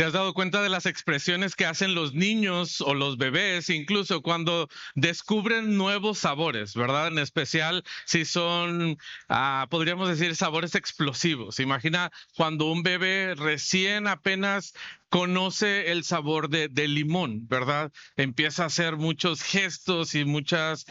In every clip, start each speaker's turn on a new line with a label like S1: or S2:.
S1: ¿Te has dado cuenta de las expresiones que hacen los niños o los bebés, incluso cuando descubren nuevos sabores, ¿verdad? En especial si son, podríamos decir, sabores explosivos. Imagina cuando un bebé recién apenas conoce el sabor del limón, ¿verdad? Empieza a hacer muchos gestos y muchas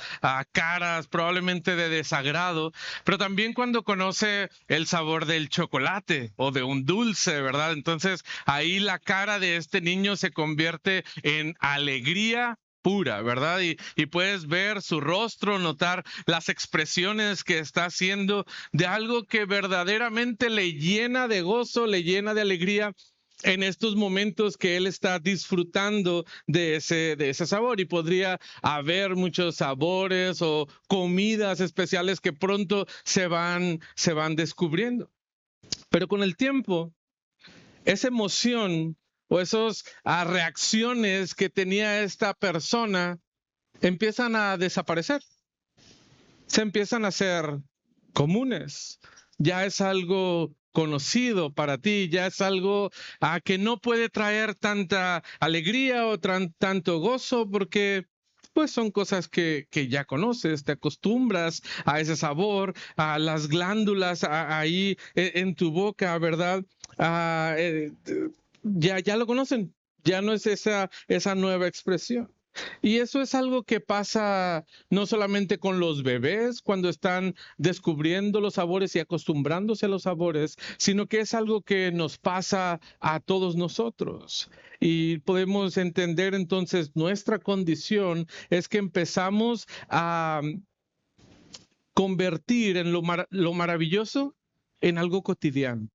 S1: caras, probablemente de desagrado, pero también cuando conoce el sabor del chocolate o de un dulce, ¿verdad? Entonces ahí la cara de este niño se convierte en alegría pura, ¿verdad? Y puedes ver su rostro, notar las expresiones que está haciendo de algo que verdaderamente le llena de gozo, le llena de alegría en estos momentos que él está disfrutando de ese sabor. Y podría haber muchos sabores o comidas especiales que pronto se van descubriendo. Pero con el tiempo, esa emoción o esas reacciones que tenía esta persona empiezan a desaparecer, se empiezan a hacer comunes. Ya es algo conocido para ti, ya es algo que no puede traer tanta alegría o tanto gozo porque pues son cosas que ya conoces, te acostumbras a ese sabor, a las glándulas ahí en tu boca, ¿verdad? Ah, ya lo conocen, ya no es esa nueva expresión. Y eso es algo que pasa no solamente con los bebés cuando están descubriendo los sabores y acostumbrándose a los sabores, sino que es algo que nos pasa a todos nosotros. Y podemos entender entonces nuestra condición es que empezamos a convertir en lo maravilloso en algo cotidiano,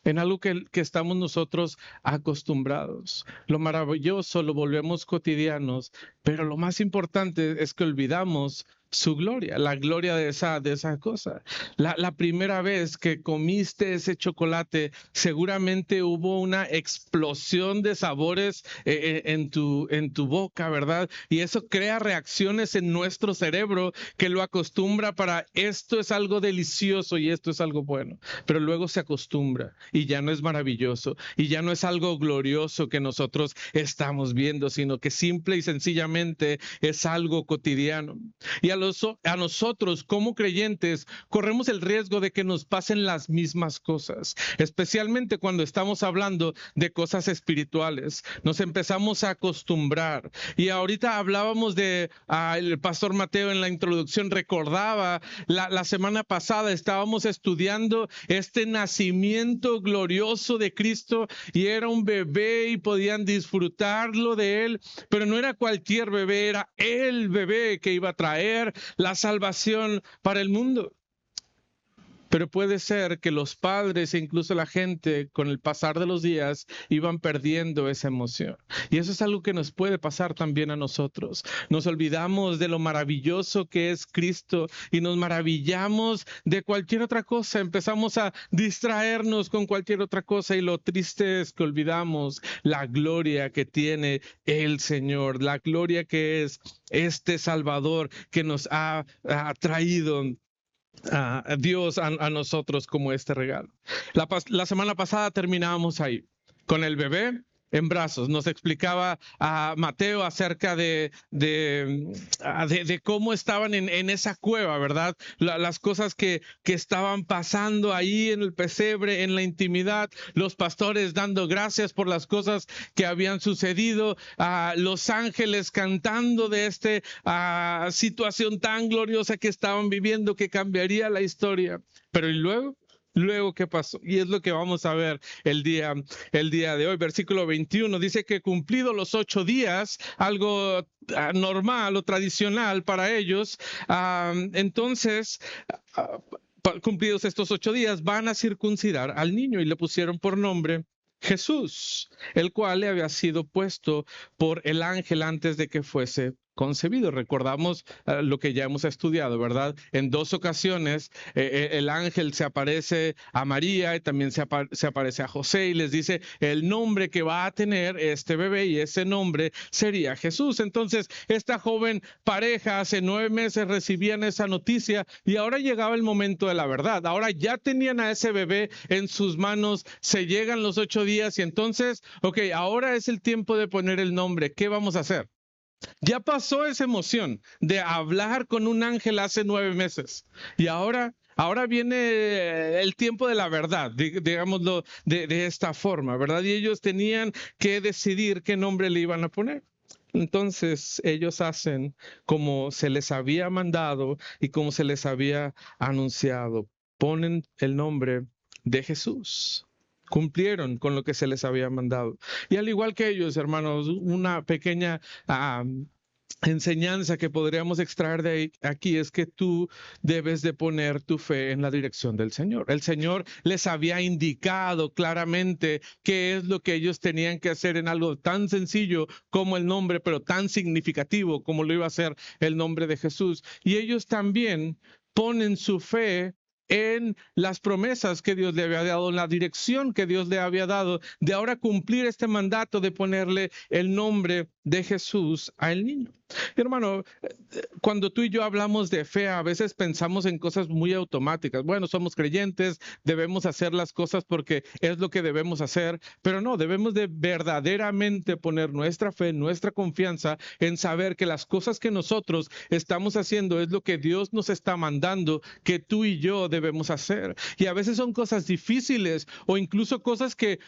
S1: en algo que estamos nosotros acostumbrados. Lo maravilloso lo volvemos cotidianos, pero lo más importante es que olvidamos su gloria, la gloria de esa cosa. La primera vez que comiste ese chocolate, seguramente hubo una explosión de sabores en tu boca, ¿verdad? Y eso crea reacciones en nuestro cerebro que lo acostumbra para esto es algo delicioso y esto es algo bueno, pero luego se acostumbra y ya no es maravilloso y ya no es algo glorioso que nosotros estamos viendo, sino que simple y sencillamente es algo cotidiano. Y a nosotros como creyentes corremos el riesgo de que nos pasen las mismas cosas, especialmente cuando estamos hablando de cosas espirituales. Nos empezamos a acostumbrar. Y ahorita hablábamos el pastor Mateo en la introducción recordaba la semana pasada estábamos estudiando este nacimiento glorioso de Cristo y era un bebé y podían disfrutarlo de él, pero no era cualquier bebé, era el bebé que iba a traer la salvación para el mundo. Pero puede ser que los padres e incluso la gente con el pasar de los días iban perdiendo esa emoción. Y eso es algo que nos puede pasar también a nosotros. Nos olvidamos de lo maravilloso que es Cristo y nos maravillamos de cualquier otra cosa. Empezamos a distraernos con cualquier otra cosa y lo triste es que olvidamos la gloria que tiene el Señor, la gloria que es este Salvador que nos ha traído a Dios a nosotros como este regalo. La semana pasada terminábamos ahí con el bebé en brazos. Nos explicaba a Mateo acerca de cómo estaban en esa cueva, ¿verdad? Las cosas que estaban pasando ahí en el pesebre, en la intimidad, los pastores dando gracias por las cosas que habían sucedido, los ángeles cantando de esta situación tan gloriosa que estaban viviendo que cambiaría la historia. Pero ¿y luego? Luego, ¿qué pasó? Y es lo que vamos a ver el día de hoy. Versículo 21 dice que cumplidos los 8 días, algo normal o tradicional para ellos, entonces, cumplidos estos 8 días, van a circuncidar al niño y le pusieron por nombre Jesús, el cual le había sido puesto por el ángel antes de que fuese concebido. Recordamos lo que ya hemos estudiado, ¿verdad? En 2 ocasiones el ángel se aparece a María y también se aparece a José y les dice el nombre que va a tener este bebé, y ese nombre sería Jesús. Entonces, esta joven pareja hace 9 meses recibían esa noticia y ahora llegaba el momento de la verdad. Ahora ya tenían a ese bebé en sus manos, se llegan los 8 días y entonces, ok, ahora es el tiempo de poner el nombre. ¿Qué vamos a hacer? Ya pasó esa emoción de hablar con un ángel hace 9 meses y ahora viene el tiempo de la verdad, digámoslo de esta forma, ¿verdad? Y ellos tenían que decidir qué nombre le iban a poner. Entonces ellos hacen como se les había mandado y como se les había anunciado. Ponen el nombre de Jesús. Cumplieron con lo que se les había mandado. Y al igual que ellos, hermanos, una pequeña enseñanza que podríamos extraer de aquí es que tú debes de poner tu fe en la dirección del Señor. El Señor les había indicado claramente qué es lo que ellos tenían que hacer en algo tan sencillo como el nombre, pero tan significativo como lo iba a ser el nombre de Jesús. Y ellos también ponen su fe en las promesas que Dios le había dado, en la dirección que Dios le había dado, de ahora cumplir este mandato de ponerle el nombre de Jesús al niño. Hermano, cuando tú y yo hablamos de fe, a veces pensamos en cosas muy automáticas. Bueno, somos creyentes, debemos hacer las cosas porque es lo que debemos hacer, pero no, debemos de verdaderamente poner nuestra fe, nuestra confianza en saber que las cosas que nosotros estamos haciendo es lo que Dios nos está mandando que tú y yo debemos hacer. Y a veces son cosas difíciles o incluso cosas que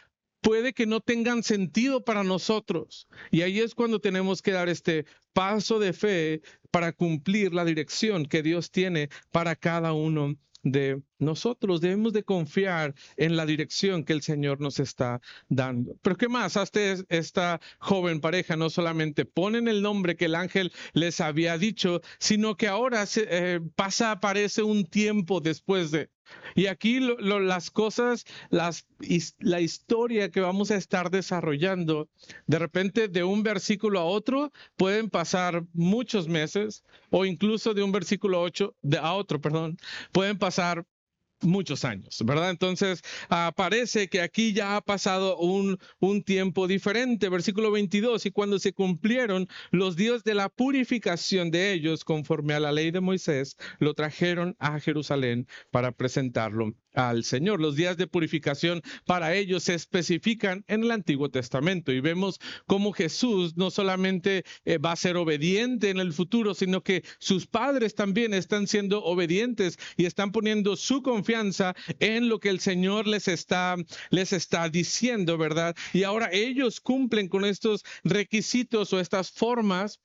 S1: puede que no tengan sentido para nosotros. Y ahí es cuando tenemos que dar este paso de fe para cumplir la dirección que Dios tiene para cada uno de nosotros. Debemos de confiar en la dirección que el Señor nos está dando. Pero ¿qué más hace esta joven pareja? No solamente ponen el nombre que el ángel les había dicho, sino que ahora aparece un tiempo después de. Y aquí las cosas, la historia que vamos a estar desarrollando, de repente de un versículo a otro pueden pasar muchos meses, o incluso de un versículo a otro, pueden pasar muchos años, ¿verdad? Entonces, parece que aquí ya ha pasado un tiempo diferente. Versículo 22, y cuando se cumplieron los días de la purificación de ellos, conforme a la ley de Moisés, lo trajeron a Jerusalén para presentarlo al Señor. Los días de purificación para ellos se especifican en el Antiguo Testamento y vemos cómo Jesús no solamente va a ser obediente en el futuro, sino que sus padres también están siendo obedientes y están poniendo su confianza en lo que el Señor les está diciendo, ¿verdad? Y ahora ellos cumplen con estos requisitos o estas formas,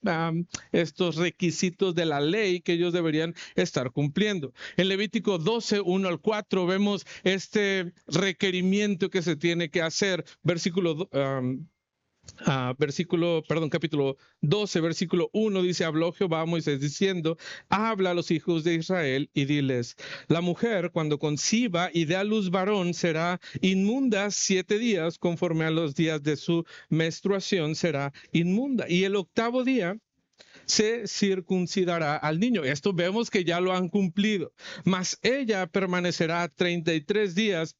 S1: estos requisitos de la ley que ellos deberían estar cumpliendo. En Levítico 12, 1 al 4 vemos requerimiento que se tiene que hacer. Capítulo 12, versículo 1 dice: habló Jehová a Moisés diciendo, habla a los hijos de Israel y diles, la mujer cuando conciba y dé a luz varón será inmunda 7 días, conforme a los días de su menstruación será inmunda, y el 8º día se circuncidará al niño. Esto vemos que ya lo han cumplido. Mas ella permanecerá 33 días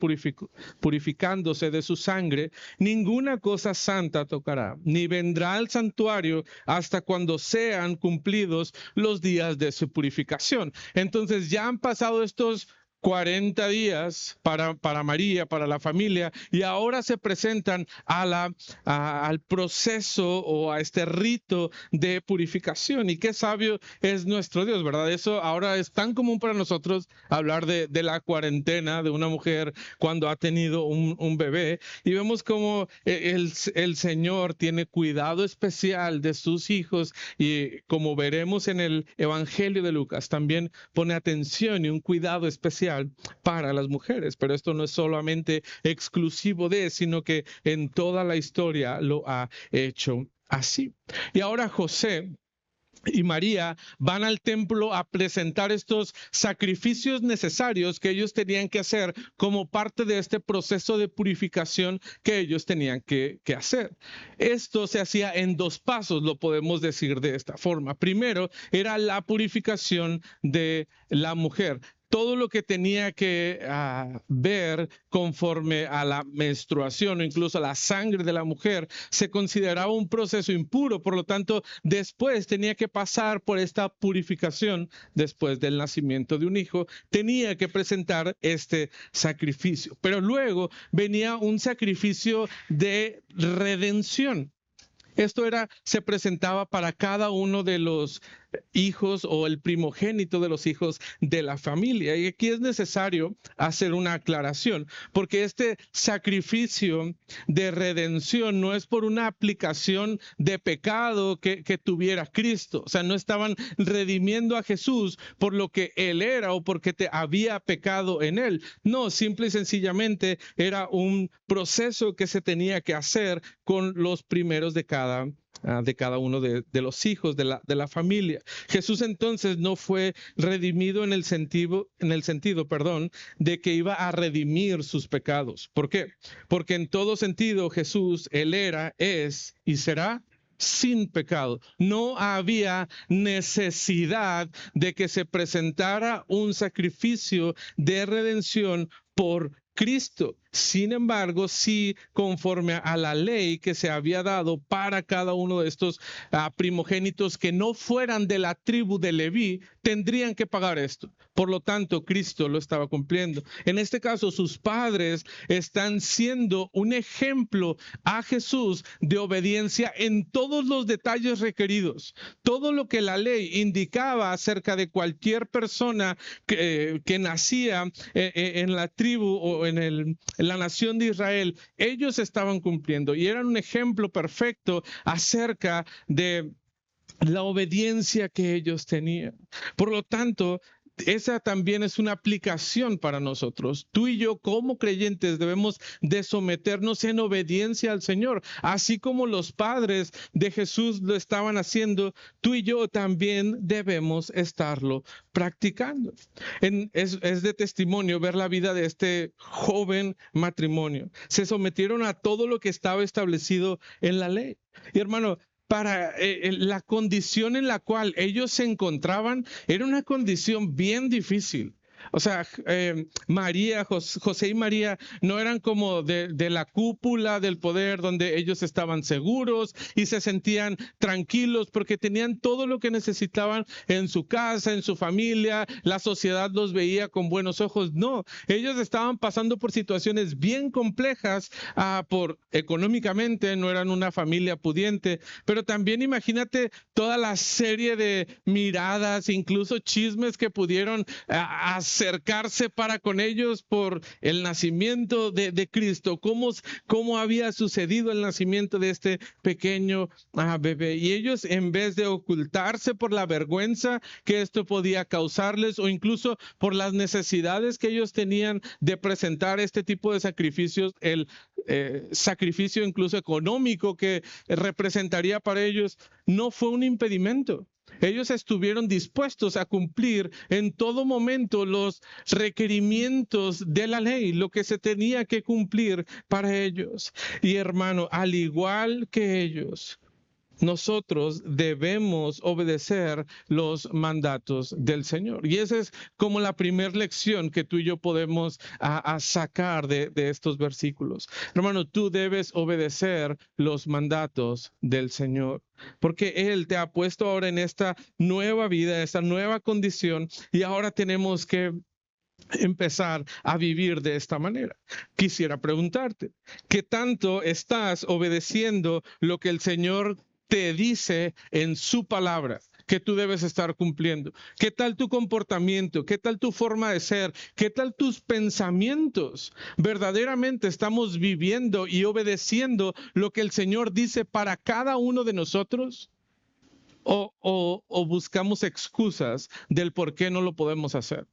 S1: purificándose de su sangre. Ninguna cosa santa tocará, ni vendrá al santuario hasta cuando sean cumplidos los días de su purificación. Entonces ya han pasado estos 40 días para María, para la familia, y ahora se presentan al proceso o a este rito de purificación. Y qué sabio es nuestro Dios, ¿verdad? Eso ahora es tan común para nosotros hablar de la cuarentena de una mujer cuando ha tenido un bebé, y vemos como el Señor tiene cuidado especial de sus hijos, y como veremos en el Evangelio de Lucas, también pone atención y un cuidado especial para las mujeres, pero esto no es solamente exclusivo sino que en toda la historia lo ha hecho así. Y ahora José y María van al templo a presentar estos sacrificios necesarios que ellos tenían que hacer como parte de este proceso de purificación que ellos tenían que hacer. Esto se hacía en dos pasos, lo podemos decir de esta forma. Primero era la purificación de la mujer. Todo lo que tenía que ver conforme a la menstruación o incluso a la sangre de la mujer se consideraba un proceso impuro. Por lo tanto, después tenía que pasar por esta purificación después del nacimiento de un hijo. Tenía que presentar este sacrificio. Pero luego venía un sacrificio de redención. Esto se presentaba para cada uno de los hijos o el primogénito de los hijos de la familia. Y aquí es necesario hacer una aclaración, porque este sacrificio de redención no es por una aplicación de pecado que tuviera Cristo. O sea, no estaban redimiendo a Jesús por lo que él era o porque había pecado en él. No, simple y sencillamente era un proceso que se tenía que hacer con los primeros de cada uno de los hijos de la familia. Jesús entonces no fue redimido en el sentido, de que iba a redimir sus pecados. ¿Por qué? Porque en todo sentido Jesús, él era, es y será sin pecado. No había necesidad de que se presentara un sacrificio de redención por Cristo. Sin embargo, sí, conforme a la ley que se había dado para cada uno de estos primogénitos que no fueran de la tribu de Leví, tendrían que pagar esto. Por lo tanto, Cristo lo estaba cumpliendo. En este caso, sus padres están siendo un ejemplo a Jesús de obediencia en todos los detalles requeridos. Todo lo que la ley indicaba acerca de cualquier persona que nacía en la tribu o en la nación de Israel, ellos estaban cumpliendo y eran un ejemplo perfecto acerca de la obediencia que ellos tenían. Por lo tanto, esa también es una aplicación para nosotros. Tú y yo como creyentes debemos de someternos en obediencia al Señor. Así como los padres de Jesús lo estaban haciendo, tú y yo también debemos estarlo practicando. Es de testimonio ver la vida de este joven matrimonio. Se sometieron a todo lo que estaba establecido en la ley. Y hermano, para la condición en la cual ellos se encontraban, era una condición bien difícil. O sea, José y María no eran como de la cúpula del poder donde ellos estaban seguros y se sentían tranquilos porque tenían todo lo que necesitaban en su casa, en su familia, la sociedad los veía con buenos ojos. No, ellos estaban pasando por situaciones bien complejas, económicamente no eran una familia pudiente, pero también imagínate toda la serie de miradas, incluso chismes que pudieron acercarse para con ellos por el nacimiento de Cristo, cómo había sucedido el nacimiento de este pequeño bebé. Y ellos, en vez de ocultarse por la vergüenza que esto podía causarles o incluso por las necesidades que ellos tenían de presentar este tipo de sacrificios, el sacrificio incluso económico que representaría para ellos, no fue un impedimento. Ellos estuvieron dispuestos a cumplir en todo momento los requerimientos de la ley, lo que se tenía que cumplir para ellos. Y hermano, al igual que ellos, nosotros debemos obedecer los mandatos del Señor. Y esa es como la primera lección que tú y yo podemos sacar de estos versículos. Hermano, tú debes obedecer los mandatos del Señor, porque Él te ha puesto ahora en esta nueva vida, esta nueva condición, y ahora tenemos que empezar a vivir de esta manera. Quisiera preguntarte, ¿qué tanto estás obedeciendo lo que el Señor te dice en su palabra que tú debes estar cumpliendo? ¿Qué tal tu comportamiento? ¿Qué tal tu forma de ser? ¿Qué tal tus pensamientos? ¿Verdaderamente estamos viviendo y obedeciendo lo que el Señor dice para cada uno de nosotros? ¿O buscamos excusas del por qué no lo podemos hacer?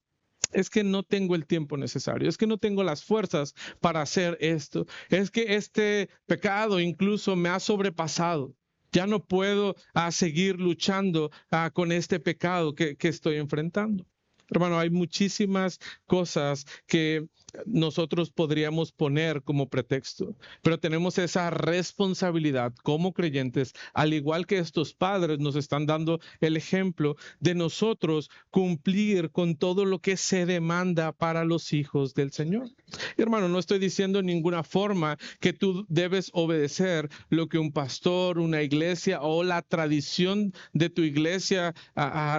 S1: Es que no tengo el tiempo necesario, es que no tengo las fuerzas para hacer esto, es que este pecado incluso me ha sobrepasado. Ya no puedo seguir luchando con este pecado que estoy enfrentando. Hermano, hay muchísimas cosas que nosotros podríamos poner como pretexto, pero tenemos esa responsabilidad como creyentes, al igual que estos padres nos están dando el ejemplo de nosotros cumplir con todo lo que se demanda para los hijos del Señor. Hermano, no estoy diciendo en ninguna forma que tú debes obedecer lo que un pastor, una iglesia o la tradición de tu iglesia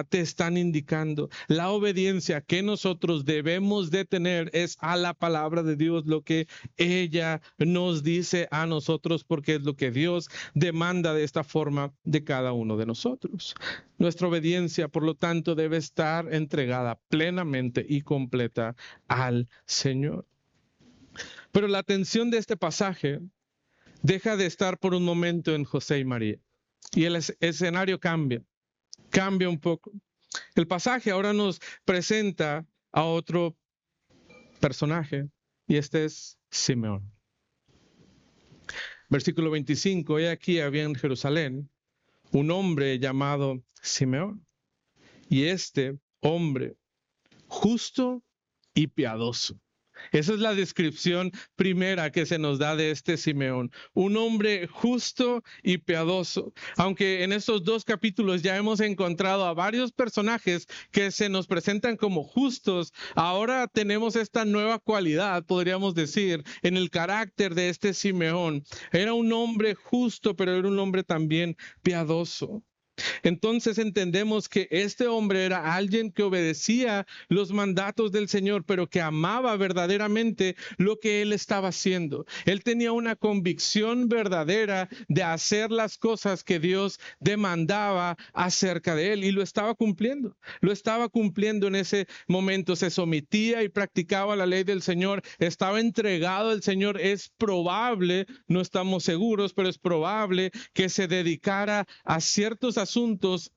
S1: te están indicando. La obediencia que nosotros debemos de tener es a la palabra de Dios, lo que ella nos dice a nosotros, porque es lo que Dios demanda de esta forma de cada uno de nosotros. Nuestra obediencia, por lo tanto, debe estar entregada plenamente y completa al Señor. Pero la atención de este pasaje deja de estar por un momento en José y María. Y el escenario cambia un poco. El pasaje ahora nos presenta a otro personaje, y este es Simeón. Versículo 25, he aquí había en Jerusalén un hombre llamado Simeón, y este hombre justo y piadoso. Esa es la descripción primera que se nos da de este Simeón. Un hombre justo y piadoso. Aunque en estos 2 capítulos ya hemos encontrado a varios personajes que se nos presentan como justos, ahora tenemos esta nueva cualidad, podríamos decir, en el carácter de este Simeón. Era un hombre justo, pero era un hombre también piadoso. Entonces entendemos que este hombre era alguien que obedecía los mandatos del Señor, pero que amaba verdaderamente lo que él estaba haciendo. Él tenía una convicción verdadera de hacer las cosas que Dios demandaba acerca de él, y lo estaba cumpliendo. Lo estaba cumpliendo en ese momento. Se sometía y practicaba la ley del Señor. Estaba entregado al Señor. Es probable, no estamos seguros, pero es probable que se dedicara a ciertos asuntos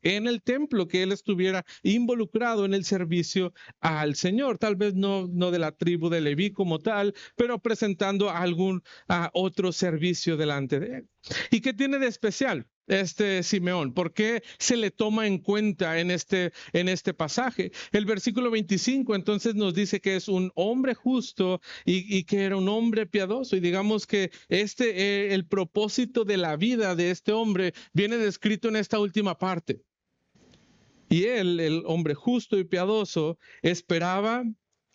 S1: en el templo, que él estuviera involucrado en el servicio al Señor. Tal vez no de la tribu de Leví como tal, pero presentando algún otro servicio delante de él. ¿Y qué tiene de especial este Simeón? ¿Por qué se le toma en cuenta en este pasaje? El versículo 25 entonces nos dice que es un hombre justo y que era un hombre piadoso. Y digamos que el propósito de la vida de este hombre viene descrito en esta última parte. Y él, el hombre justo y piadoso, esperaba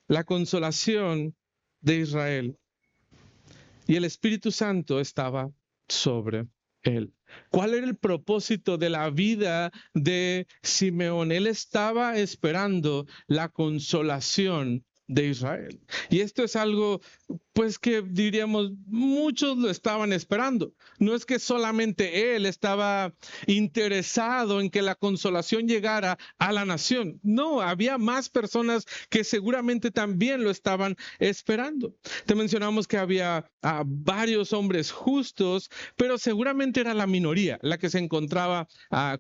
S1: la consolación de Israel. Y el Espíritu Santo estaba sobre él. ¿Cuál era el propósito de la vida de Simeón? Él estaba esperando la consolación de Israel. Y esto es algo, pues, que diríamos, muchos lo estaban esperando. No es que solamente él estaba interesado en que la consolación llegara a la nación. No, había más personas que seguramente también lo estaban esperando. Te mencionamos que había varios hombres justos, pero seguramente era la minoría la que se encontraba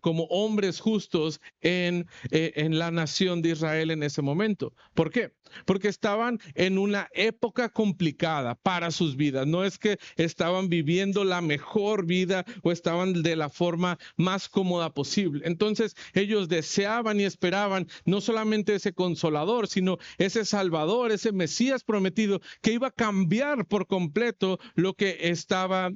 S1: como hombres justos en la nación de Israel en ese momento. ¿Por qué? Porque estaban en una época complicada para sus vidas. No es que estaban viviendo la mejor vida o estaban de la forma más cómoda posible. Entonces ellos deseaban y esperaban no solamente ese consolador, sino ese Salvador, ese Mesías prometido que iba a cambiar por completo lo que estaba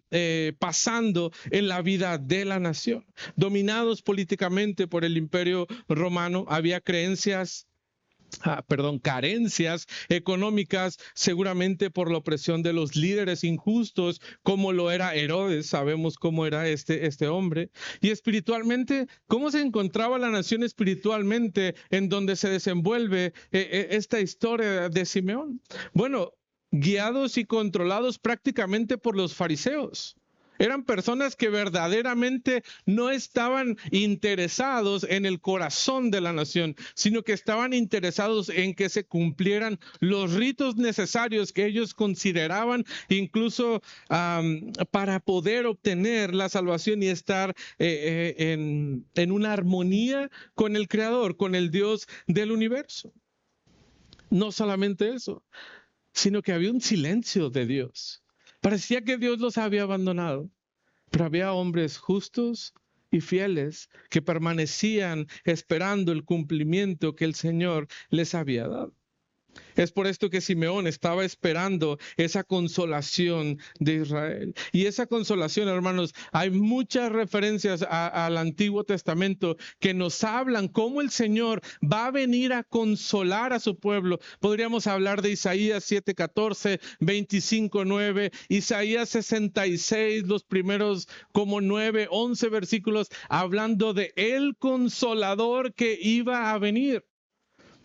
S1: pasando en la vida de la nación. Dominados políticamente por el Imperio Romano, había carencias económicas, seguramente por la opresión de los líderes injustos, como lo era Herodes. Sabemos cómo era este hombre. Y espiritualmente, ¿cómo se encontraba la nación espiritualmente en donde se desenvuelve esta historia de Simeón? Bueno, guiados y controlados prácticamente por los fariseos. Eran personas que verdaderamente no estaban interesados en el corazón de la nación, sino que estaban interesados en que se cumplieran los ritos necesarios que ellos consideraban incluso para poder obtener la salvación y estar en una armonía con el Creador, con el Dios del universo. No solamente eso, sino que había un silencio de Dios. Parecía que Dios los había abandonado. pero había hombres justos y fieles que permanecían esperando el cumplimiento que el Señor les había dado. Es por esto que Simeón estaba esperando esa consolación de Israel. Y esa consolación, hermanos, hay muchas referencias al Antiguo Testamento que nos hablan cómo el Señor va a venir a consolar a su pueblo. Podríamos hablar de Isaías 7:14, 25:9, Isaías 66, los primeros como 9, 11 versículos, hablando de el consolador que iba a venir.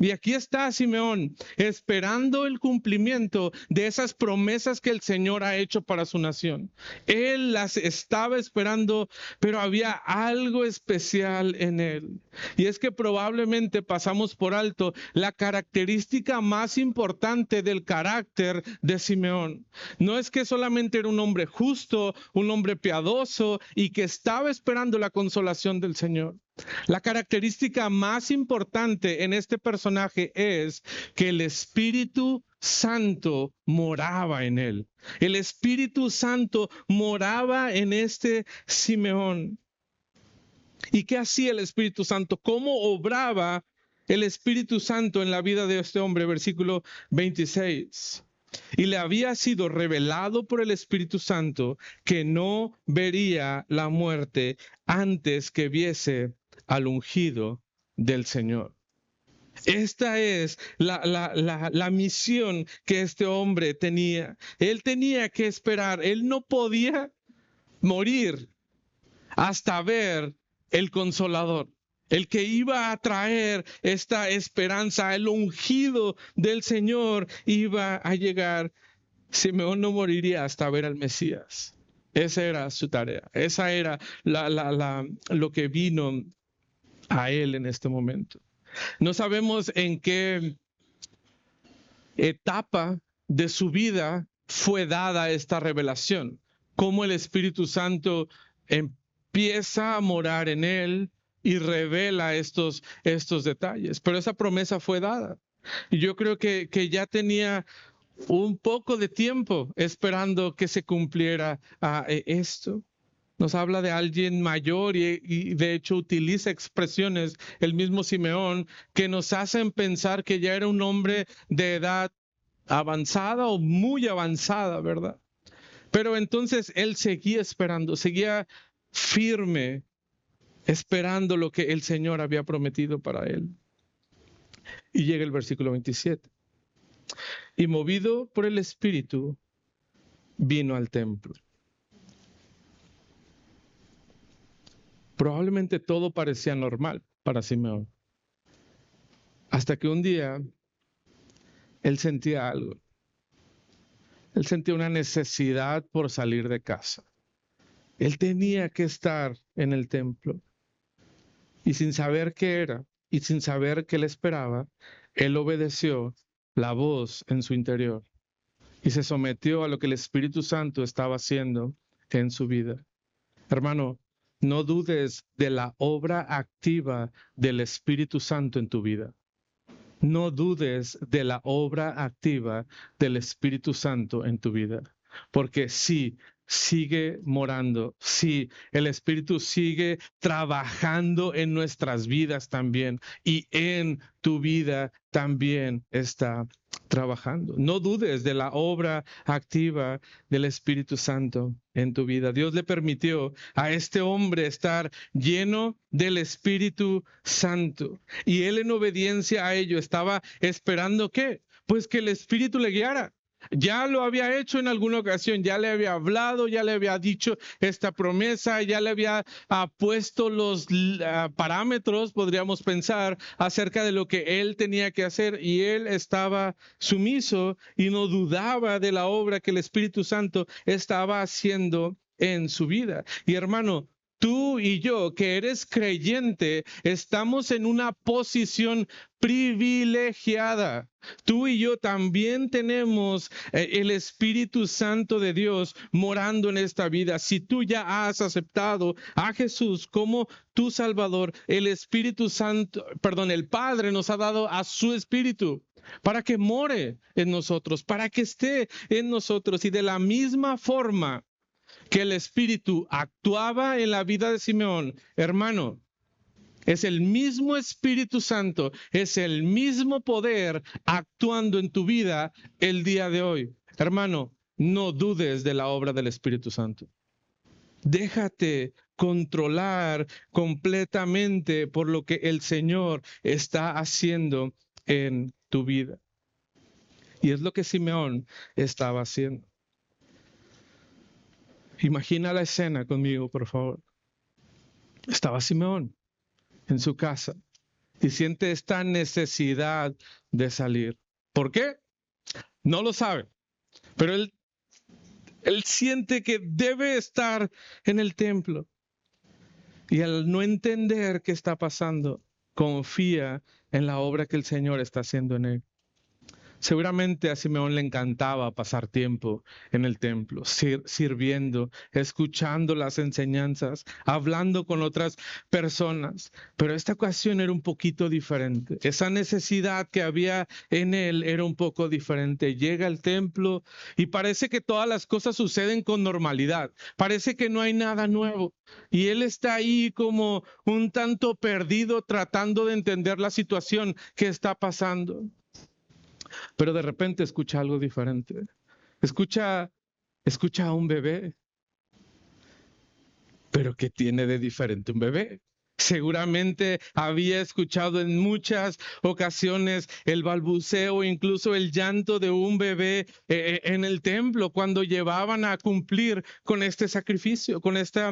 S1: Y aquí está Simeón esperando el cumplimiento de esas promesas que el Señor ha hecho para su nación. Él las estaba esperando, pero había algo especial en él. Y es que probablemente pasamos por alto la característica más importante del carácter de Simeón. No es que solamente era un hombre justo, un hombre piadoso y que estaba esperando la consolación del Señor. La característica más importante en este personaje es que el Espíritu Santo moraba en él. El Espíritu Santo moraba en este Simeón. ¿Y qué hacía el Espíritu Santo? ¿Cómo obraba el Espíritu Santo en la vida de este hombre? Versículo 26. Y le había sido revelado por el Espíritu Santo que no vería la muerte antes que viese al ungido del Señor. Esta es la misión que este hombre tenía. Él tenía que esperar. Él no podía morir hasta ver el Consolador, el que iba a traer esta esperanza, el ungido del Señor iba a llegar. Simeón no moriría hasta ver al Mesías. Esa era su tarea. Esa era lo que vino a él en este momento. No sabemos en qué etapa de su vida fue dada esta revelación, cómo el Espíritu Santo empieza a morar en él y revela estos detalles. Pero esa promesa fue dada. Y yo creo que ya tenía un poco de tiempo esperando que se cumpliera esto. Nos habla de alguien mayor y de hecho utiliza expresiones, el mismo Simeón, que nos hacen pensar que ya era un hombre de edad avanzada o muy avanzada, ¿verdad? Pero entonces él seguía esperando, seguía firme, esperando lo que el Señor había prometido para él. Y llega el versículo 27. Y movido por el Espíritu, vino al templo. Probablemente todo parecía normal para Simeón. Hasta que un día él sentía algo. Él sentía una necesidad por salir de casa. Él tenía que estar en el templo. Y sin saber qué era y sin saber qué le esperaba, él obedeció la voz en su interior y se sometió a lo que el Espíritu Santo estaba haciendo en su vida. Hermano, no dudes de la obra activa del Espíritu Santo en tu vida. No dudes de la obra activa del Espíritu Santo en tu vida. Porque sí, sigue morando. Sí, el Espíritu sigue trabajando en nuestras vidas también. Y en tu vida también está trabajando. No dudes de la obra activa del Espíritu Santo en tu vida. Dios le permitió a este hombre estar lleno del Espíritu Santo. Y él en obediencia a ello estaba esperando ¿qué? Pues que el Espíritu le guiara. Ya lo había hecho en alguna ocasión, ya le había hablado, ya le había dicho esta promesa, ya le había puesto los parámetros, podríamos pensar, acerca de lo que él tenía que hacer, y él estaba sumiso y no dudaba de la obra que el Espíritu Santo estaba haciendo en su vida. Y hermano, tú y yo, que eres creyente, estamos en una posición privilegiada. Tú y yo también tenemos el Espíritu Santo de Dios morando en esta vida. Si tú ya has aceptado a Jesús como tu Salvador, el Espíritu Santo, el Padre nos ha dado a su Espíritu para que more en nosotros, para que esté en nosotros. Y de la misma forma, que el Espíritu actuaba en la vida de Simeón, hermano, es el mismo Espíritu Santo, es el mismo poder actuando en tu vida el día de hoy. Hermano, no dudes de la obra del Espíritu Santo. Déjate controlar completamente por lo que el Señor está haciendo en tu vida. Y es lo que Simeón estaba haciendo. Imagina la escena conmigo, por favor. Estaba Simeón en su casa y siente esta necesidad de salir. ¿Por qué? No lo sabe, pero él siente que debe estar en el templo. Y al no entender qué está pasando, confía en la obra que el Señor está haciendo en él. Seguramente a Simeón le encantaba pasar tiempo en el templo, sirviendo, escuchando las enseñanzas, hablando con otras personas. Pero esta ocasión era un poquito diferente. Esa necesidad que había en él era un poco diferente. Llega al templo y parece que todas las cosas suceden con normalidad. Parece que no hay nada nuevo. Y él está ahí como un tanto perdido tratando de entender la situación que está pasando. Pero de repente escucha algo diferente. Escucha a un bebé. ¿Pero qué tiene de diferente un bebé? Seguramente había escuchado en muchas ocasiones el balbuceo, incluso el llanto de un bebé en el templo cuando llevaban a cumplir con este sacrificio, con este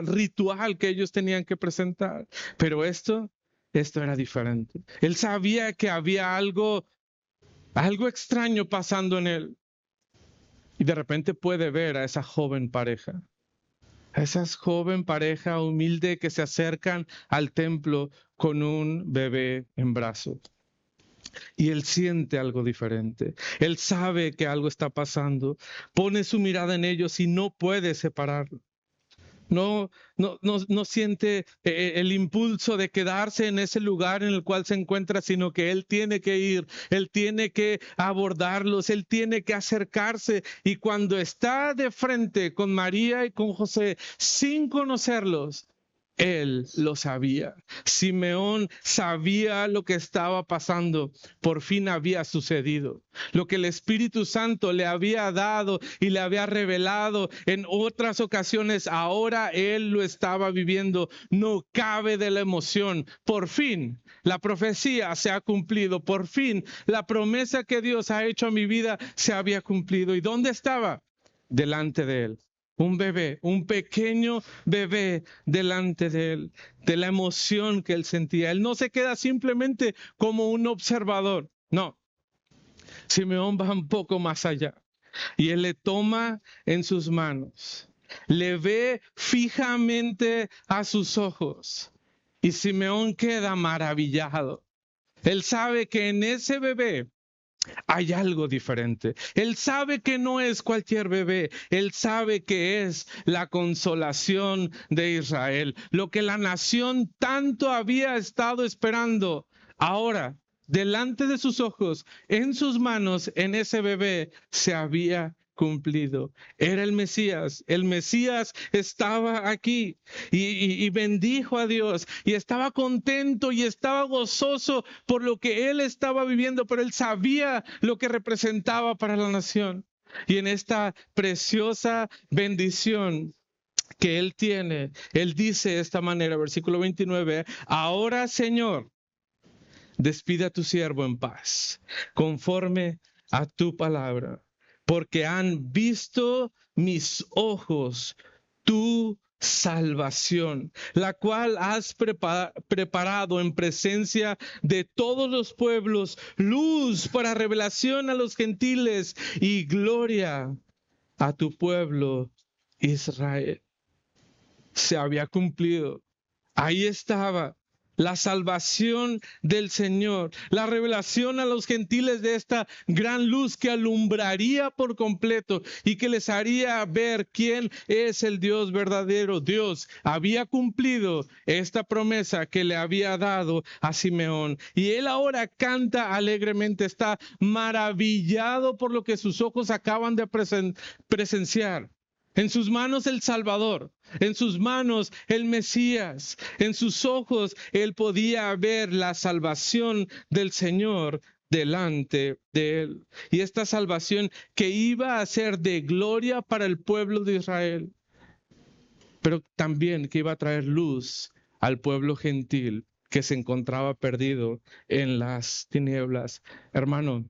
S1: ritual que ellos tenían que presentar. Pero esto era diferente. Él sabía que había algo extraño pasando en él. Y de repente puede ver a esa joven pareja. A esa joven pareja humilde que se acercan al templo con un bebé en brazos. Y él siente algo diferente. Él sabe que algo está pasando. Pone su mirada en ellos y no puede separarlo. No siente el impulso de quedarse en ese lugar en el cual se encuentra, sino que él tiene que ir, él tiene que abordarlos, él tiene que acercarse. Y cuando está de frente con María y con José, sin conocerlos, él lo sabía. Simeón sabía lo que estaba pasando. Por fin había sucedido. Lo que el Espíritu Santo le había dado y le había revelado en otras ocasiones, ahora él lo estaba viviendo. No cabe de la emoción. Por fin la profecía se ha cumplido. Por fin la promesa que Dios ha hecho a mi vida se había cumplido. ¿Y dónde estaba? Delante de él. Un bebé, un pequeño bebé delante de él, de la emoción que él sentía. Él no se queda simplemente como un observador, no. Simeón va un poco más allá y él le toma en sus manos, le ve fijamente a sus ojos y Simeón queda maravillado. Él sabe que en ese bebé hay algo diferente. Él sabe que no es cualquier bebé. Él sabe que es la consolación de Israel. Lo que la nación tanto había estado esperando. Ahora, delante de sus ojos, en sus manos, en ese bebé, se había cumplido. Era el Mesías. El Mesías estaba aquí y bendijo a Dios y estaba contento y estaba gozoso por lo que él estaba viviendo, pero él sabía lo que representaba para la nación. Y en esta preciosa bendición que él tiene, él dice de esta manera, versículo 29, ahora Señor, despide a tu siervo en paz, conforme a tu palabra, porque han visto mis ojos tu salvación, la cual has preparado en presencia de todos los pueblos, luz para revelación a los gentiles y gloria a tu pueblo Israel. Se había cumplido. Ahí estaba la salvación del Señor, la revelación a los gentiles de esta gran luz que alumbraría por completo y que les haría ver quién es el Dios verdadero. Dios había cumplido esta promesa que le había dado a Simeón y él ahora canta alegremente, está maravillado por lo que sus ojos acaban de presenciar. En sus manos el Salvador, en sus manos el Mesías, en sus ojos él podía ver la salvación del Señor delante de él. Y esta salvación que iba a ser de gloria para el pueblo de Israel, pero también que iba a traer luz al pueblo gentil que se encontraba perdido en las tinieblas. Hermano,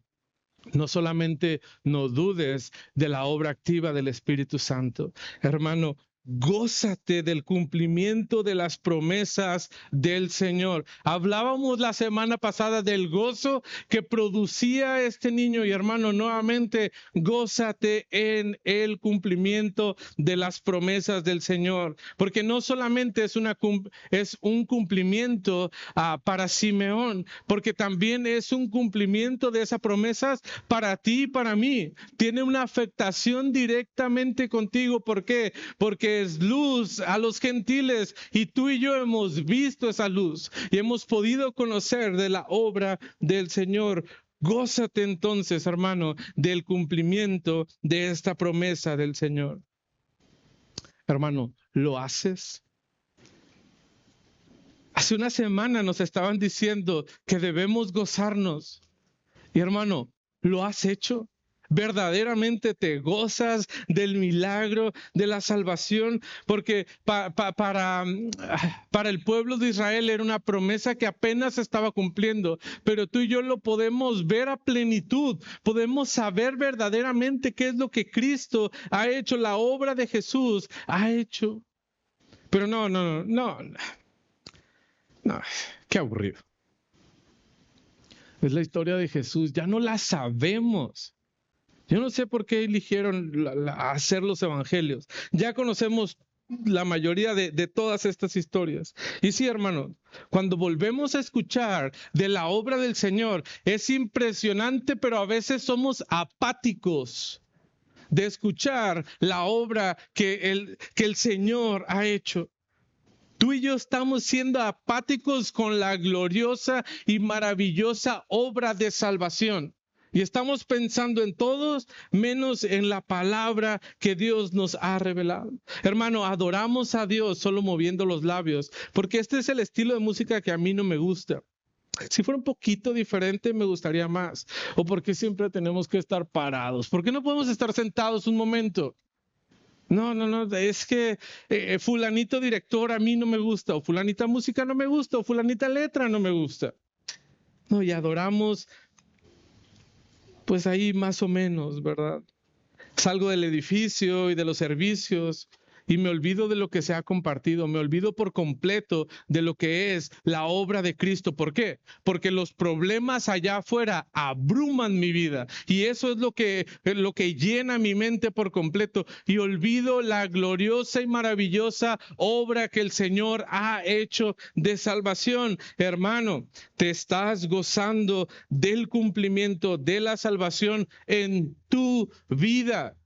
S1: no solamente no dudes de la obra activa del Espíritu Santo, hermano, gózate del cumplimiento de las promesas del Señor. Hablábamos la semana pasada del gozo que producía este niño y hermano, nuevamente, gózate en el cumplimiento de las promesas del Señor, porque no solamente es un cumplimiento para Simeón, porque también es un cumplimiento de esas promesas para ti y para mí. Tiene una afectación directamente contigo. ¿Por qué? Porque es luz a los gentiles y tú y yo hemos visto esa luz y hemos podido conocer de la obra del Señor. Gózate entonces, hermano, del cumplimiento de esta promesa del Señor. Hermano, ¿lo haces? Hace una semana nos estaban diciendo que debemos gozarnos. Y hermano, ¿lo has hecho? ¿Verdaderamente te gozas del milagro de la salvación? Porque para el pueblo de Israel era una promesa que apenas se estaba cumpliendo, pero tú y yo lo podemos ver a plenitud, podemos saber verdaderamente qué es lo que Cristo ha hecho, la obra de Jesús ha hecho. Pero no, qué aburrido. Es la historia de Jesús, ya no la sabemos. Yo no sé por qué eligieron hacer los evangelios. Ya conocemos la mayoría de todas estas historias. Y sí, hermano, cuando volvemos a escuchar de la obra del Señor, es impresionante, pero a veces somos apáticos de escuchar la obra que el Señor ha hecho. Tú y yo estamos siendo apáticos con la gloriosa y maravillosa obra de salvación. Y estamos pensando en todos menos en la palabra que Dios nos ha revelado. Hermano, adoramos a Dios solo moviendo los labios, porque este es el estilo de música que a mí no me gusta. Si fuera un poquito diferente, me gustaría más. ¿O porque siempre tenemos que estar parados? ¿Por qué no podemos estar sentados un momento? No, es que fulanito director a mí no me gusta, o fulanita música no me gusta, o fulanita letra no me gusta. No, y adoramos, pues ahí más o menos, ¿verdad? Salgo del edificio y de los servicios y me olvido de lo que se ha compartido, me olvido por completo de lo que es la obra de Cristo. ¿Por qué? Porque los problemas allá afuera abruman mi vida y eso es lo que llena mi mente por completo y olvido la gloriosa y maravillosa obra que el Señor ha hecho de salvación. Hermano, te estás gozando del cumplimiento de la salvación en tu vida.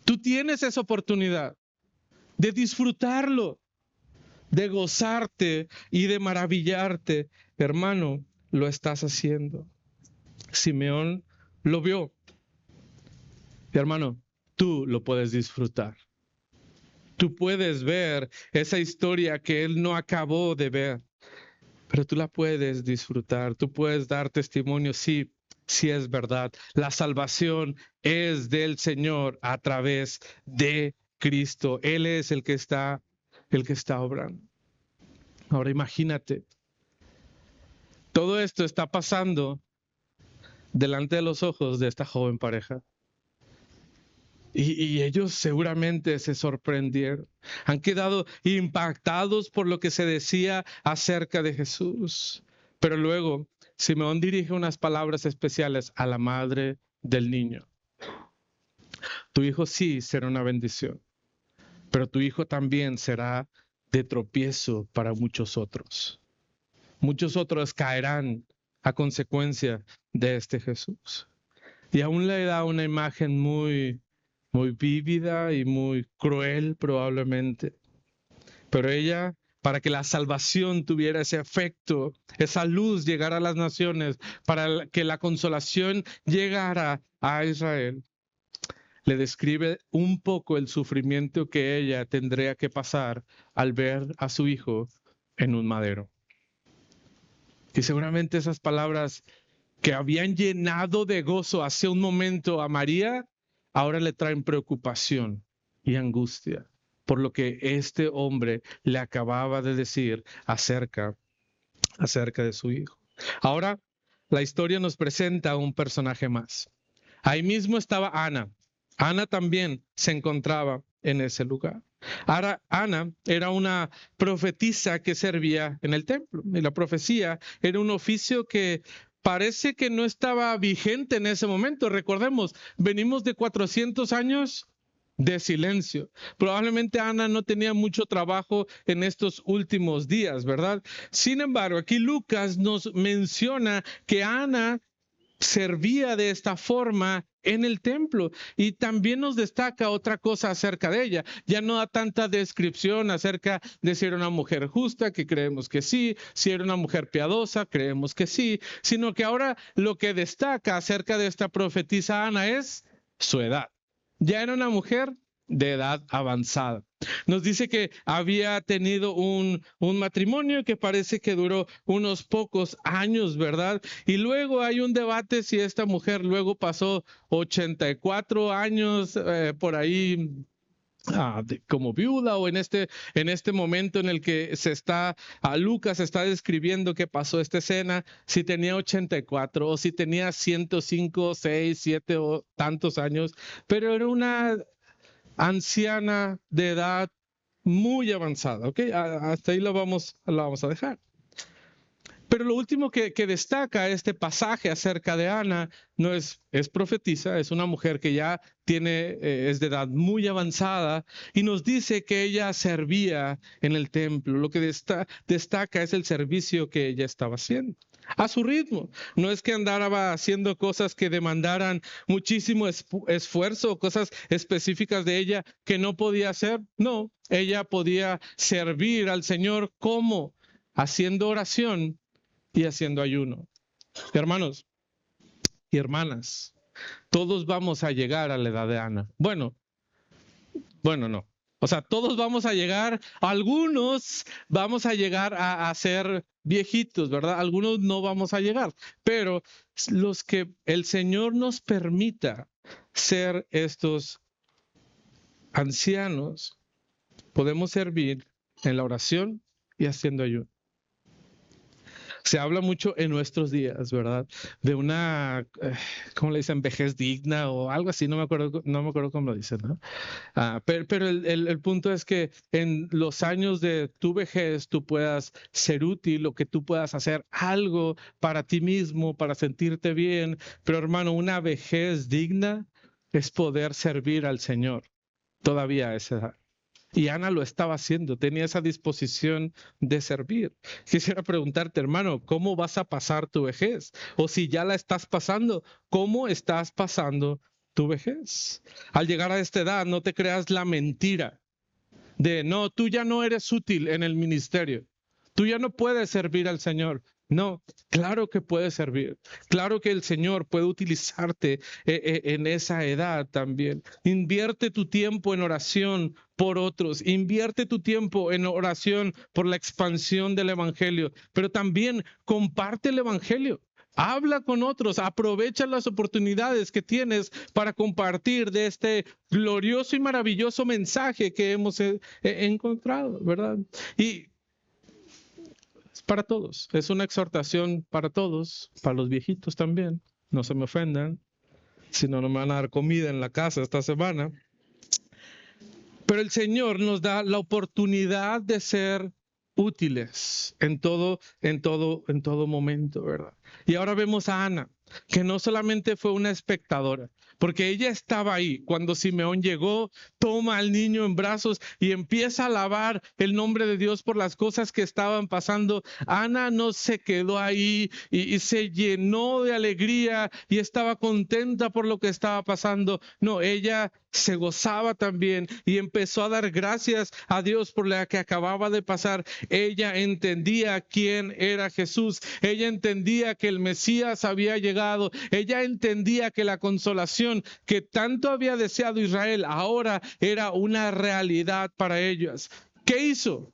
S1: Tú tienes esa oportunidad de disfrutarlo, de gozarte y de maravillarte. Hermano, lo estás haciendo. Simeón lo vio. Y hermano, tú lo puedes disfrutar. Tú puedes ver esa historia que él no acabó de ver, pero tú la puedes disfrutar. Tú puedes dar testimonio, sí es verdad. La salvación es del Señor a través de Cristo. Él es el que está obrando. Ahora imagínate, todo esto está pasando delante de los ojos de esta joven pareja. Y ellos seguramente se sorprendieron. Han quedado impactados por lo que se decía acerca de Jesús. Pero luego Simeón dirige unas palabras especiales a la madre del niño. Tu hijo sí será una bendición, pero tu hijo también será de tropiezo para muchos otros. Muchos otros caerán a consecuencia de este Jesús. Y aún le da una imagen muy vívida y muy cruel probablemente. Pero ella, para que la salvación tuviera ese efecto, esa luz llegara a las naciones, para que la consolación llegara a Israel, le describe un poco el sufrimiento que ella tendría que pasar al ver a su hijo en un madero. Y seguramente esas palabras que habían llenado de gozo hace un momento a María, ahora le traen preocupación y angustia por lo que este hombre le acababa de decir acerca de su hijo. Ahora, la historia nos presenta a un personaje más. Ahí mismo estaba Ana. Ana también se encontraba en ese lugar. Ahora, Ana era una profetisa que servía en el templo. Y la profecía era un oficio que parece que no estaba vigente en ese momento. Recordemos, venimos de 400 años de silencio. Probablemente Ana no tenía mucho trabajo en estos últimos días, ¿verdad? Sin embargo, aquí Lucas nos menciona que Ana servía de esta forma en el templo y también nos destaca otra cosa acerca de ella. Ya no da tanta descripción acerca de si era una mujer justa, que creemos que sí, si era una mujer piadosa, creemos que sí, sino que ahora lo que destaca acerca de esta profetisa Ana es su edad. Ya era una mujer de edad avanzada. Nos dice que había tenido un matrimonio que parece que duró unos pocos años, ¿verdad? Y luego hay un debate si esta mujer luego pasó 84 años por ahí como viuda o en este momento en el que Lucas está describiendo que pasó esta escena, si tenía 84 o si tenía 105, 6, 7 o tantos años, pero era una anciana de edad muy avanzada, ¿ok? Hasta ahí lo vamos a dejar. Pero lo último que destaca este pasaje acerca de Ana no es profetisa, es una mujer que ya es de edad muy avanzada y nos dice que ella servía en el templo. Lo que destaca es el servicio que ella estaba haciendo a su ritmo. No es que andara haciendo cosas que demandaran muchísimo esfuerzo, cosas específicas de ella que no podía hacer. No, ella podía servir al Señor como haciendo oración y haciendo ayuno. Hermanos y hermanas, todos vamos a llegar a la edad de Ana. Bueno, no. O sea, todos vamos a llegar, algunos vamos a llegar a ser viejitos, ¿verdad? Algunos no vamos a llegar, pero los que el Señor nos permita ser estos ancianos, podemos servir en la oración y haciendo ayuno. Se habla mucho en nuestros días, ¿verdad? De una, ¿cómo le dicen? Vejez digna o algo así, no me acuerdo cómo lo dicen, ¿no? Pero el punto es que en los años de tu vejez tú puedas ser útil o que tú puedas hacer algo para ti mismo, para sentirte bien. Pero hermano, una vejez digna es poder servir al Señor todavía a esa edad. Y Ana lo estaba haciendo, tenía esa disposición de servir. Quisiera preguntarte, hermano, ¿cómo vas a pasar tu vejez? O si ya la estás pasando, ¿cómo estás pasando tu vejez? Al llegar a esta edad, no te creas la mentira de, no, tú ya no eres útil en el ministerio. Tú ya no puedes servir al Señor. No, claro que puedes servir. Claro que el Señor puede utilizarte en esa edad también. Invierte tu tiempo en oración por otros. Invierte tu tiempo en oración por la expansión del Evangelio. Pero también comparte el Evangelio. Habla con otros, aprovecha las oportunidades que tienes para compartir de este glorioso y maravilloso mensaje que hemos encontrado, ¿verdad? Y es para todos, es una exhortación para todos, para los viejitos también, no se me ofendan, si no, no me van a dar comida en la casa esta semana. Pero el Señor nos da la oportunidad de ser útiles en todo momento, ¿verdad? Y ahora vemos a Ana, que no solamente fue una espectadora, porque ella estaba ahí cuando Simeón llegó, toma al niño en brazos y empieza a alabar el nombre de Dios por las cosas que estaban pasando. Ana no se quedó ahí y se llenó de alegría y estaba contenta por lo que estaba pasando. No, ella se gozaba también y empezó a dar gracias a Dios por lo que acababa de pasar. Ella entendía quién era Jesús. Ella entendía que el Mesías había llegado. Ella entendía que la consolación salvación que tanto había deseado Israel, ahora era una realidad para ellos. ¿Qué hizo?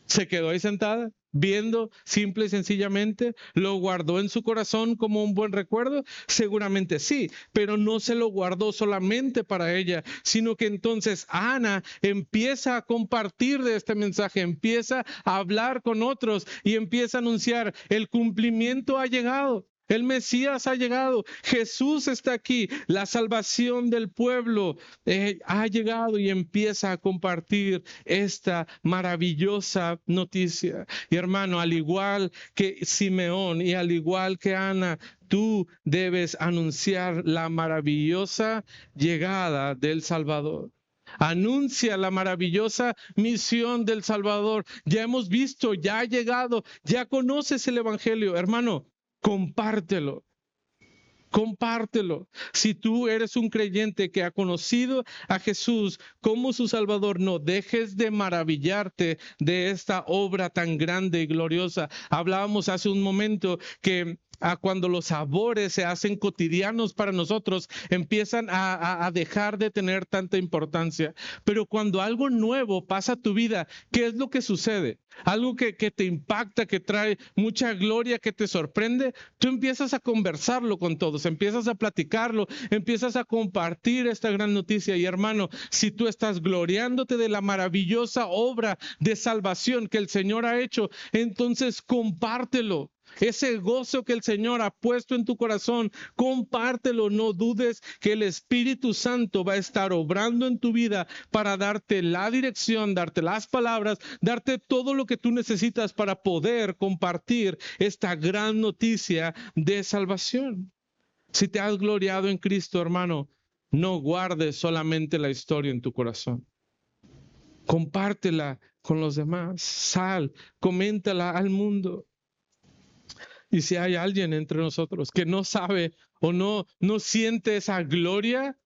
S1: ¿Se quedó ahí sentada, viendo simple y sencillamente? ¿Lo guardó en su corazón como un buen recuerdo? Seguramente sí, pero no se lo guardó solamente para ella, sino que entonces Ana empieza a compartir de este mensaje, empieza a hablar con otros y empieza a anunciar: el cumplimiento ha llegado. El Mesías ha llegado, Jesús está aquí, la salvación del pueblo ha llegado, y empieza a compartir esta maravillosa noticia. Y hermano, al igual que Simeón y al igual que Ana, tú debes anunciar la maravillosa llegada del Salvador. Anuncia la maravillosa misión del Salvador. Ya hemos visto, ya ha llegado, ya conoces el Evangelio, hermano. Compártelo. Compártelo. Si tú eres un creyente que ha conocido a Jesús como su Salvador, no dejes de maravillarte de esta obra tan grande y gloriosa. Hablábamos hace un momento que cuando los sabores se hacen cotidianos para nosotros, empiezan a dejar de tener tanta importancia. Pero cuando algo nuevo pasa a tu vida, ¿qué es lo que sucede? Algo que te impacta, que trae mucha gloria, que te sorprende, tú empiezas a conversarlo con todos, empiezas a platicarlo, empiezas a compartir esta gran noticia. Y hermano, si tú estás gloriándote de la maravillosa obra de salvación que el Señor ha hecho, entonces compártelo. Ese gozo que el Señor ha puesto en tu corazón, compártelo. No dudes que el Espíritu Santo va a estar obrando en tu vida para darte la dirección, darte las palabras, darte todo lo que tú necesitas para poder compartir esta gran noticia de salvación. Si te has gloriado en Cristo, hermano, no guardes solamente la historia en tu corazón. Compártela con los demás. Sal, coméntala al mundo. Y si hay alguien entre nosotros que no sabe o no siente esa gloria,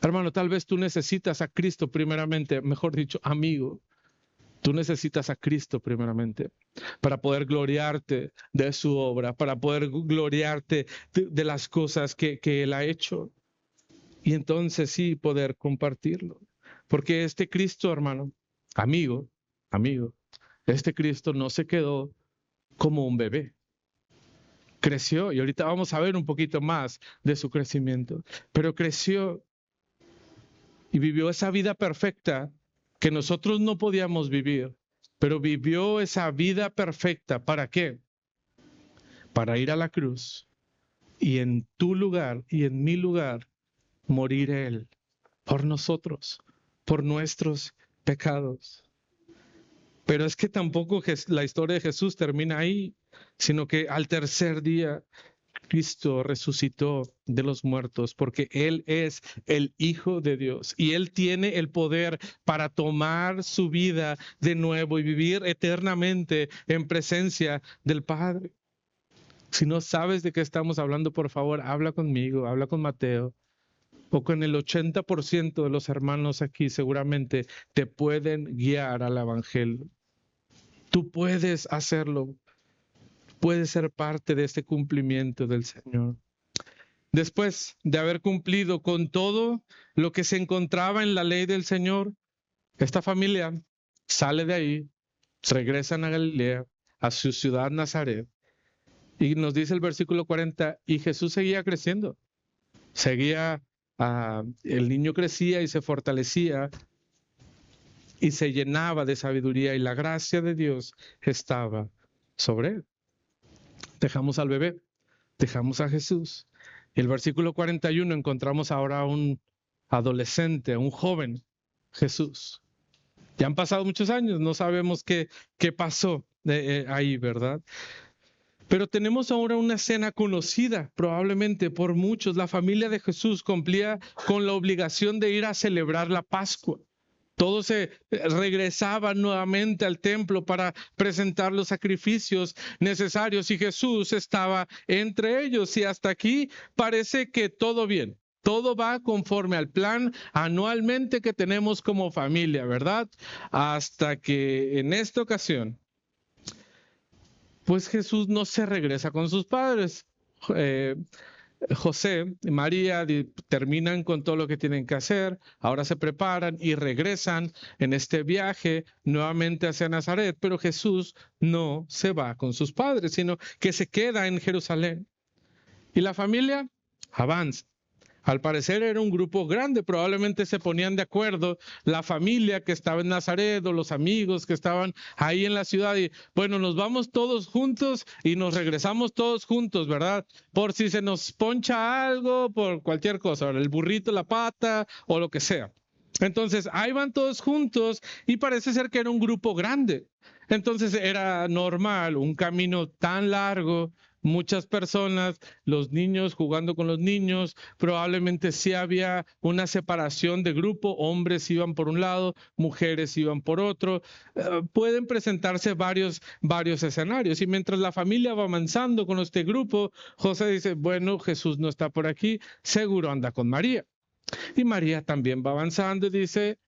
S1: hermano, tal vez tú necesitas a Cristo primeramente, mejor dicho, amigo. Tú necesitas a Cristo primeramente para poder gloriarte de su obra, para poder gloriarte de las cosas que Él ha hecho. Y entonces sí poder compartirlo. Porque este Cristo, hermano, amigo, este Cristo no se quedó como un bebé. Creció, y ahorita vamos a ver un poquito más de su crecimiento, pero creció y vivió esa vida perfecta que nosotros no podíamos vivir, pero vivió esa vida perfecta. ¿Para qué? Para ir a la cruz y en tu lugar y en mi lugar morir Él por nosotros, por nuestros pecados. Pero es que tampoco la historia de Jesús termina ahí, sino que al tercer día Cristo resucitó de los muertos, porque Él es el Hijo de Dios y Él tiene el poder para tomar su vida de nuevo y vivir eternamente en presencia del Padre. Si no sabes de qué estamos hablando, por favor, habla conmigo, habla con Mateo, o con el 80% de los hermanos aquí. Seguramente te pueden guiar al Evangelio. Tú puedes hacerlo. Puedes ser parte de este cumplimiento del Señor. Después de haber cumplido con todo lo que se encontraba en la ley del Señor, esta familia sale de ahí, regresan a Galilea, a su ciudad Nazaret, y nos dice el versículo 40, y Jesús seguía creciendo, el niño crecía y se fortalecía y se llenaba de sabiduría, y la gracia de Dios estaba sobre él. Dejamos al bebé, dejamos a Jesús. Y el versículo 41 encontramos ahora a un adolescente, a un joven, Jesús. Ya han pasado muchos años, no sabemos qué pasó ahí, ¿verdad? Pero tenemos ahora una escena conocida probablemente por muchos. La familia de Jesús cumplía con la obligación de ir a celebrar la Pascua. Todos se regresaban nuevamente al templo para presentar los sacrificios necesarios y Jesús estaba entre ellos. Y hasta aquí parece que todo bien. Todo va conforme al plan anualmente que tenemos como familia, ¿verdad? Hasta que en esta ocasión, pues Jesús no se regresa con sus padres. José y María terminan con todo lo que tienen que hacer, ahora se preparan y regresan en este viaje nuevamente hacia Nazaret, pero Jesús no se va con sus padres, sino que se queda en Jerusalén. Y la familia avanza. Al parecer era un grupo grande, probablemente se ponían de acuerdo la familia que estaba en Nazaret o los amigos que estaban ahí en la ciudad y bueno, nos vamos todos juntos y nos regresamos todos juntos, ¿verdad? Por si se nos poncha algo, por cualquier cosa, el burrito, la pata o lo que sea. Entonces, ahí van todos juntos y parece ser que era un grupo grande. Entonces era normal, un camino tan largo, muchas personas, los niños jugando con los niños, probablemente sí había una separación de grupo, hombres iban por un lado, mujeres iban por otro. Pueden presentarse varios escenarios y mientras la familia va avanzando con este grupo, José dice, bueno, Jesús no está por aquí, seguro anda con María. Y María también va avanzando y dice,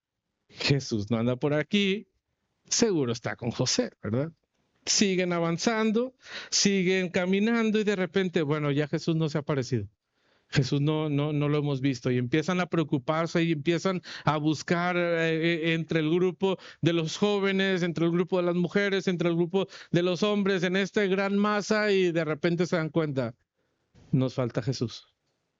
S1: Jesús no anda por aquí, seguro está con José, ¿verdad? Siguen avanzando, siguen caminando y de repente, bueno, ya Jesús no se ha aparecido. Jesús no lo hemos visto y empiezan a preocuparse y empiezan a buscar entre el grupo de los jóvenes, entre el grupo de las mujeres, entre el grupo de los hombres en esta gran masa y de repente se dan cuenta, nos falta Jesús.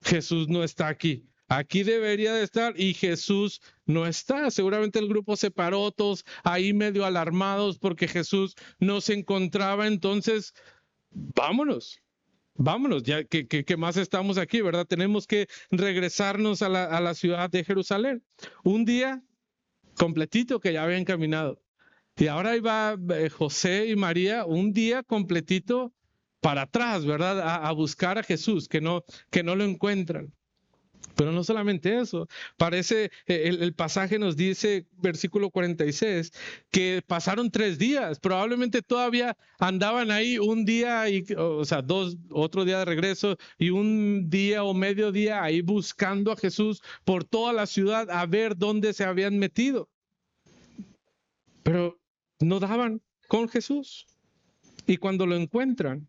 S1: Jesús no está aquí. Aquí debería de estar y Jesús no está. Seguramente el grupo se paró todos ahí medio alarmados porque Jesús no se encontraba. Entonces, vámonos. Vámonos, ya que más estamos aquí, ¿verdad? Tenemos que regresarnos a la ciudad de Jerusalén. Un día completito que ya habían caminado. Y ahora iba José y María un día completito para atrás, ¿verdad? A buscar a Jesús, que no lo encuentran. Pero no solamente eso, parece, el pasaje nos dice, versículo 46, que pasaron 3 días, probablemente todavía andaban ahí un día, o sea, otro día de regreso y un día o medio día ahí buscando a Jesús por toda la ciudad a ver dónde se habían metido. Pero no daban con Jesús. Y cuando lo encuentran,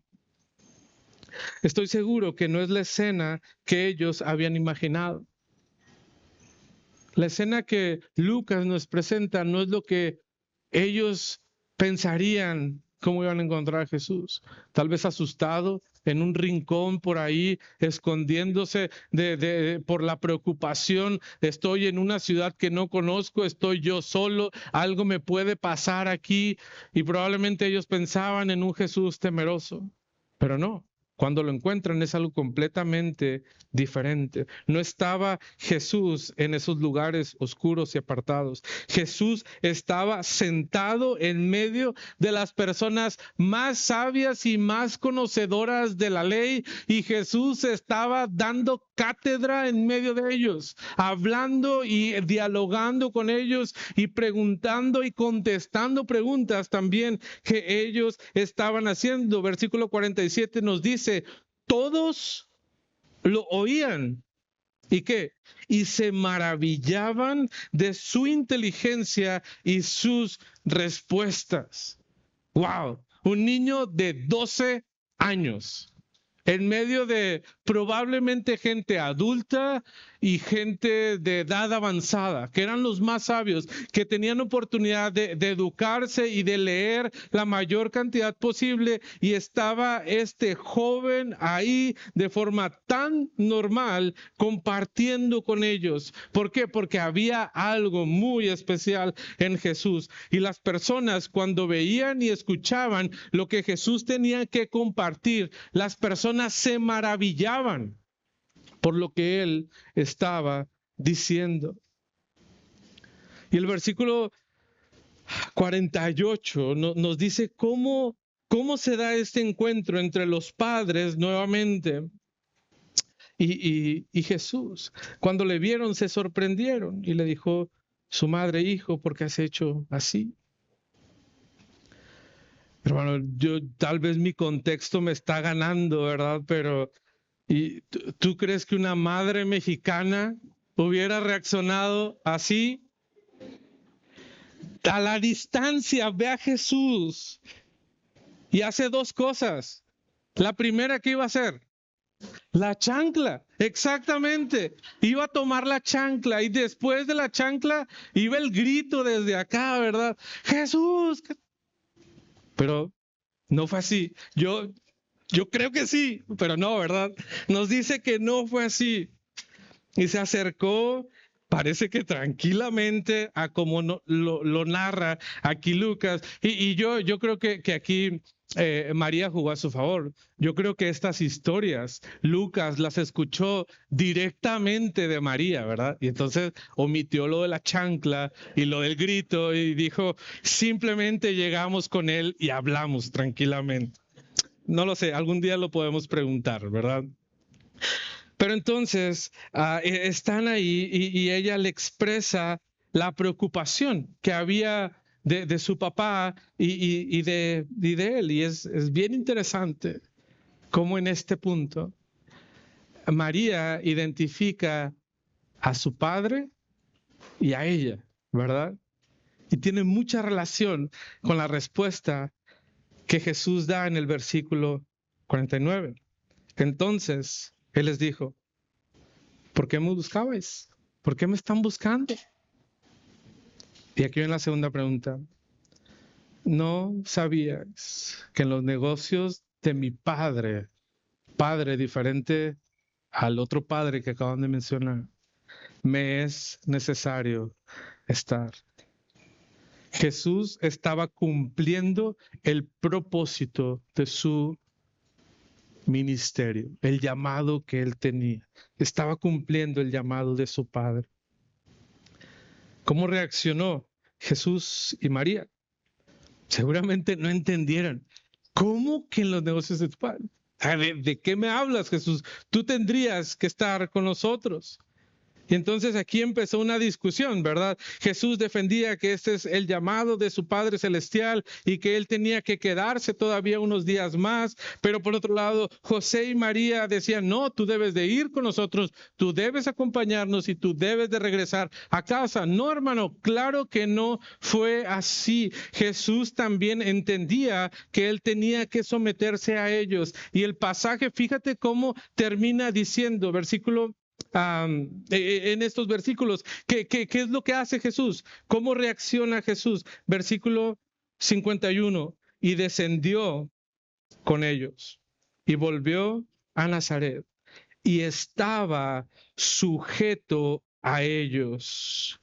S1: estoy seguro que no es la escena que ellos habían imaginado. La escena que Lucas nos presenta no es lo que ellos pensarían cómo iban a encontrar a Jesús. Tal vez asustado, en un rincón por ahí, escondiéndose por la preocupación. Estoy en una ciudad que no conozco, estoy yo solo, algo me puede pasar aquí. Y probablemente ellos pensaban en un Jesús temeroso, pero no. Cuando lo encuentran es algo completamente diferente. No estaba Jesús en esos lugares oscuros y apartados. Jesús estaba sentado en medio de las personas más sabias y más conocedoras de la ley y Jesús estaba dando cátedra en medio de ellos, hablando y dialogando con ellos y preguntando y contestando preguntas también que ellos estaban haciendo. Versículo 47 nos dice, todos lo oían. ¿Y qué? Y se maravillaban de su inteligencia y sus respuestas. ¡Wow! Un niño de 12 años. En medio de probablemente gente adulta y gente de edad avanzada, que eran los más sabios, que tenían oportunidad de educarse y de leer la mayor cantidad posible, y estaba este joven ahí de forma tan normal compartiendo con ellos. ¿Por qué? Porque había algo muy especial en Jesús, y las personas cuando veían y escuchaban lo que Jesús tenía que compartir, las personas se maravillaban por lo que él estaba diciendo. Y el versículo 48 nos dice cómo se da este encuentro entre los padres nuevamente y Jesús. Cuando le vieron se sorprendieron y le dijo su madre, hijo, ¿por qué has hecho así? Hermano, yo tal vez mi contexto me está ganando, ¿verdad? Pero ¿y tú crees que una madre mexicana hubiera reaccionado así? A la distancia ve a Jesús y hace dos cosas. La primera, ¿qué iba a hacer? La chancla, exactamente. Iba a tomar la chancla y después de la chancla iba el grito desde acá, ¿verdad? Jesús. Pero no fue así. Yo creo que sí, pero no, ¿verdad? Nos dice que no fue así. Y se acercó, parece que tranquilamente, a como lo narra aquí Lucas. Y yo creo que aquí María jugó a su favor. Yo creo que estas historias, Lucas las escuchó directamente de María, ¿verdad? Y entonces omitió lo de la chancla y lo del grito y dijo, simplemente llegamos con él y hablamos tranquilamente. No lo sé, algún día lo podemos preguntar, ¿verdad? Pero entonces están ahí y ella le expresa la preocupación que había de su papá y de él. Y es bien interesante cómo en este punto María identifica a su padre y a ella, ¿verdad? Y tiene mucha relación con la respuesta que Jesús da en el versículo 49. Entonces, Él les dijo, ¿por qué me buscabais? ¿Por qué me están buscando? Y aquí viene la segunda pregunta. ¿No sabíais que en los negocios de mi padre, padre diferente al otro padre que acaban de mencionar, me es necesario estar? Jesús estaba cumpliendo el propósito de su ministerio, el llamado que él tenía. Estaba cumpliendo el llamado de su padre. ¿Cómo reaccionó Jesús y María? Seguramente no entendieron. ¿Cómo que en los negocios de tu padre? ¿De qué me hablas, Jesús? Tú tendrías que estar con nosotros. Y entonces aquí empezó una discusión, ¿verdad? Jesús defendía que este es el llamado de su Padre Celestial y que él tenía que quedarse todavía unos días más, pero por otro lado, José y María decían, no, tú debes de ir con nosotros, tú debes acompañarnos y tú debes de regresar a casa. No, hermano, claro que no fue así. Jesús también entendía que él tenía que someterse a ellos. Y el pasaje, fíjate cómo termina diciendo, versículo en estos versículos. ¿Qué es lo que hace Jesús? ¿Cómo reacciona Jesús? Versículo 51. Y descendió con ellos y volvió a Nazaret y estaba sujeto a ellos.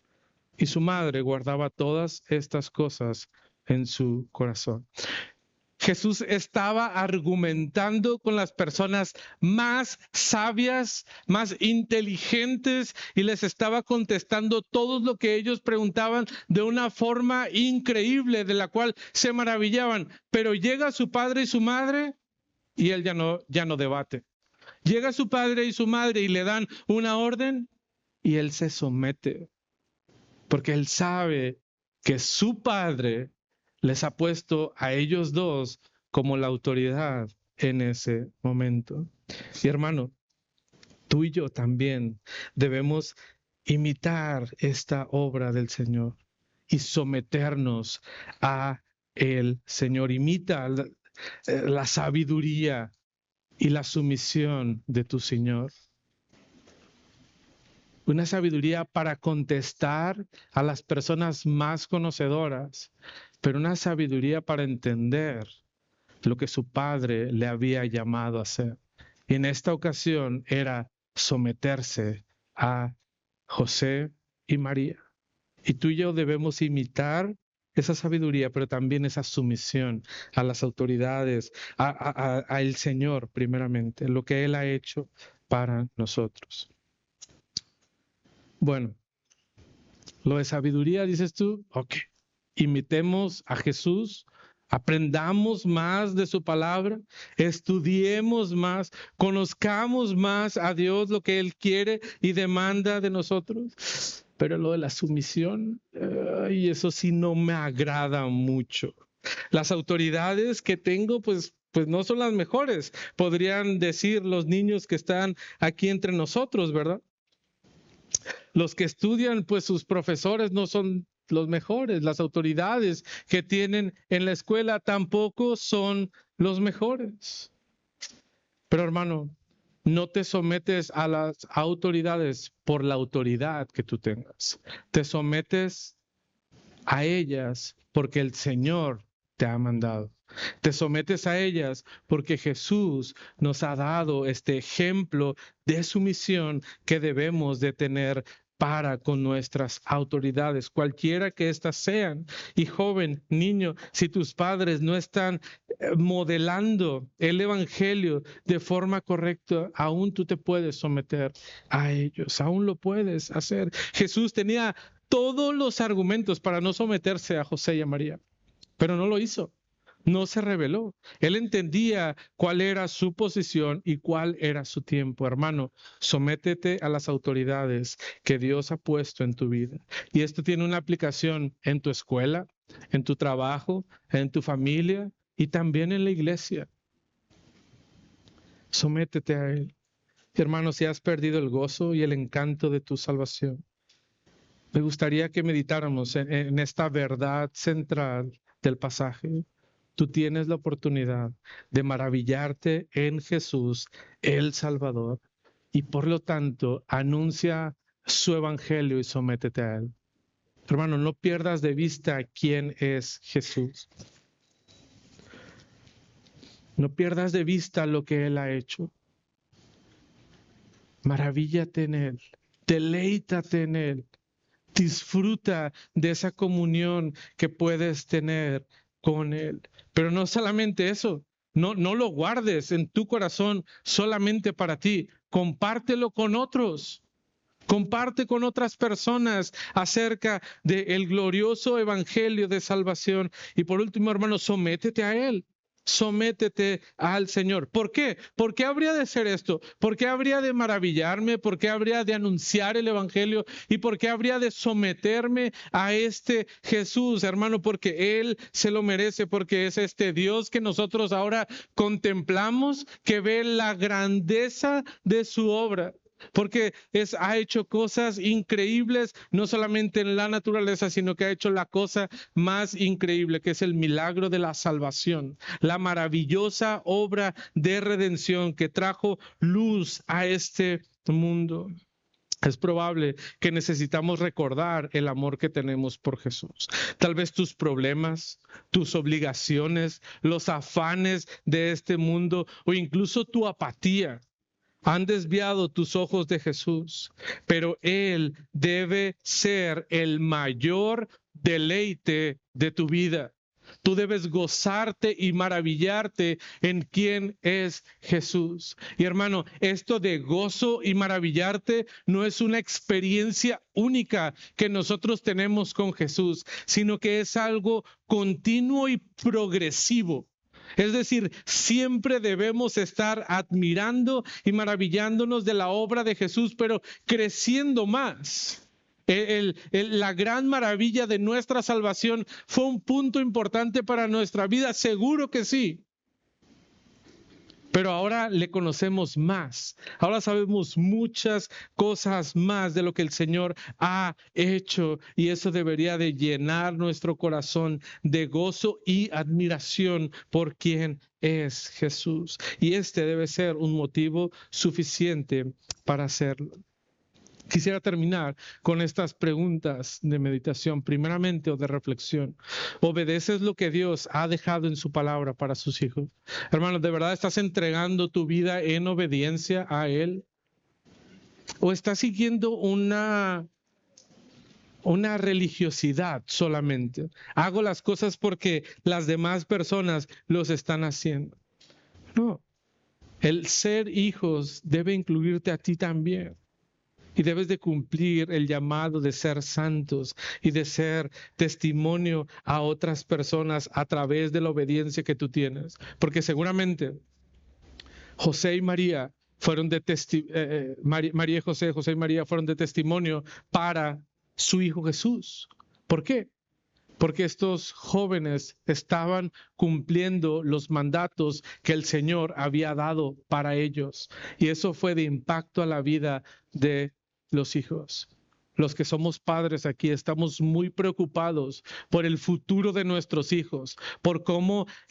S1: Y su madre guardaba todas estas cosas en su corazón. Jesús estaba argumentando con las personas más sabias, más inteligentes y les estaba contestando todo lo que ellos preguntaban de una forma increíble de la cual se maravillaban. Pero llega su padre y su madre y él ya no debate. Llega su padre y su madre y le dan una orden y él se somete porque él sabe que su padre les ha puesto a ellos dos como la autoridad en ese momento. Y hermano, tú y yo también debemos imitar esta obra del Señor y someternos a el Señor. Imita la sabiduría y la sumisión de tu Señor. Una sabiduría para contestar a las personas más conocedoras, pero una sabiduría para entender lo que su padre le había llamado a hacer. Y en esta ocasión era someterse a José y María. Y tú y yo debemos imitar esa sabiduría, pero también esa sumisión a las autoridades, a el Señor primeramente, lo que Él ha hecho para nosotros. Bueno, lo de sabiduría, dices tú, ok, imitemos a Jesús, aprendamos más de su palabra, estudiemos más, conozcamos más a Dios, lo que Él quiere y demanda de nosotros. Pero lo de la sumisión, y eso sí no me agrada mucho. Las autoridades que tengo, pues no son las mejores, podrían decir los niños que están aquí entre nosotros, ¿verdad? Los que estudian, pues sus profesores no son los mejores, las autoridades que tienen en la escuela tampoco son los mejores. Pero hermano, No te sometes a las autoridades por la autoridad que tú tengas. Te sometes a ellas porque el Señor te ha mandado. Te sometes a ellas porque Jesús nos ha dado este ejemplo de sumisión que debemos de tener para con nuestras autoridades, cualquiera que éstas sean. Y joven, niño, si tus padres no están modelando el evangelio de forma correcta, aún tú te puedes someter a ellos, aún lo puedes hacer. Jesús tenía todos los argumentos para no someterse a José y a María, pero no lo hizo. No se rebeló. Él entendía cuál era su posición y cuál era su tiempo. Hermano, sométete a las autoridades que Dios ha puesto en tu vida. Y esto tiene una aplicación en tu escuela, en tu trabajo, en tu familia y también en la iglesia. Sométete a Él. Hermano, si has perdido el gozo y el encanto de tu salvación, me gustaría que meditáramos en esta verdad central del pasaje. Tú tienes la oportunidad de maravillarte en Jesús, el Salvador, y por lo tanto anuncia su evangelio y sométete a Él. Hermano, no pierdas de vista quién es Jesús. No pierdas de vista lo que Él ha hecho. Maravíllate en Él, deleítate en Él. Disfruta de esa comunión que puedes tener con Él. Pero no solamente eso, no lo guardes en tu corazón solamente para ti, compártelo con otros. Comparte con otras personas acerca del glorioso evangelio de salvación. Y por último, hermano, sométete a Él. Sométete al Señor. ¿Por qué? ¿Por qué habría de ser esto? ¿Por qué habría de maravillarme? ¿Por qué habría de anunciar el evangelio? ¿Y por qué habría de someterme a este Jesús, hermano? Porque Él se lo merece, porque es este Dios que nosotros ahora contemplamos, que ve la grandeza de su obra. Porque ha hecho cosas increíbles, no solamente en la naturaleza, sino que ha hecho la cosa más increíble, que es el milagro de la salvación, la maravillosa obra de redención que trajo luz a este mundo. Es probable que necesitamos recordar el amor que tenemos por Jesús. Tal vez tus problemas, tus obligaciones, los afanes de este mundo o incluso tu apatía han desviado tus ojos de Jesús, pero Él debe ser el mayor deleite de tu vida. Tú debes gozarte y maravillarte en quién es Jesús. Y hermano, esto de gozo y maravillarte no es una experiencia única que nosotros tenemos con Jesús, sino que es algo continuo y progresivo. Es decir, siempre debemos estar admirando y maravillándonos de la obra de Jesús, pero creciendo más. La gran maravilla de nuestra salvación fue un punto importante para nuestra vida, seguro que sí. Pero ahora le conocemos más. Ahora sabemos muchas cosas más de lo que el Señor ha hecho. Y eso debería de llenar nuestro corazón de gozo y admiración por quien es Jesús. Y este debe ser un motivo suficiente para hacerlo. Quisiera terminar con estas preguntas de meditación, primeramente o de reflexión. ¿Obedeces lo que Dios ha dejado en su palabra para sus hijos? Hermanos, ¿de verdad estás entregando tu vida en obediencia a Él? ¿O estás siguiendo una religiosidad solamente? Hago las cosas porque las demás personas los están haciendo. No, el ser hijos debe incluirte a ti también. Y debes de cumplir el llamado de ser santos y de ser testimonio a otras personas a través de la obediencia que tú tienes. Porque seguramente José y María fueron de María y José y María fueron de testimonio para su hijo Jesús. ¿Por qué? Porque estos jóvenes estaban cumpliendo los mandatos que el Señor había dado para ellos. Y eso fue de impacto a la vida de los hijos. los que somos padres aquí estamos muy preocupados por el futuro de nuestros hijos, por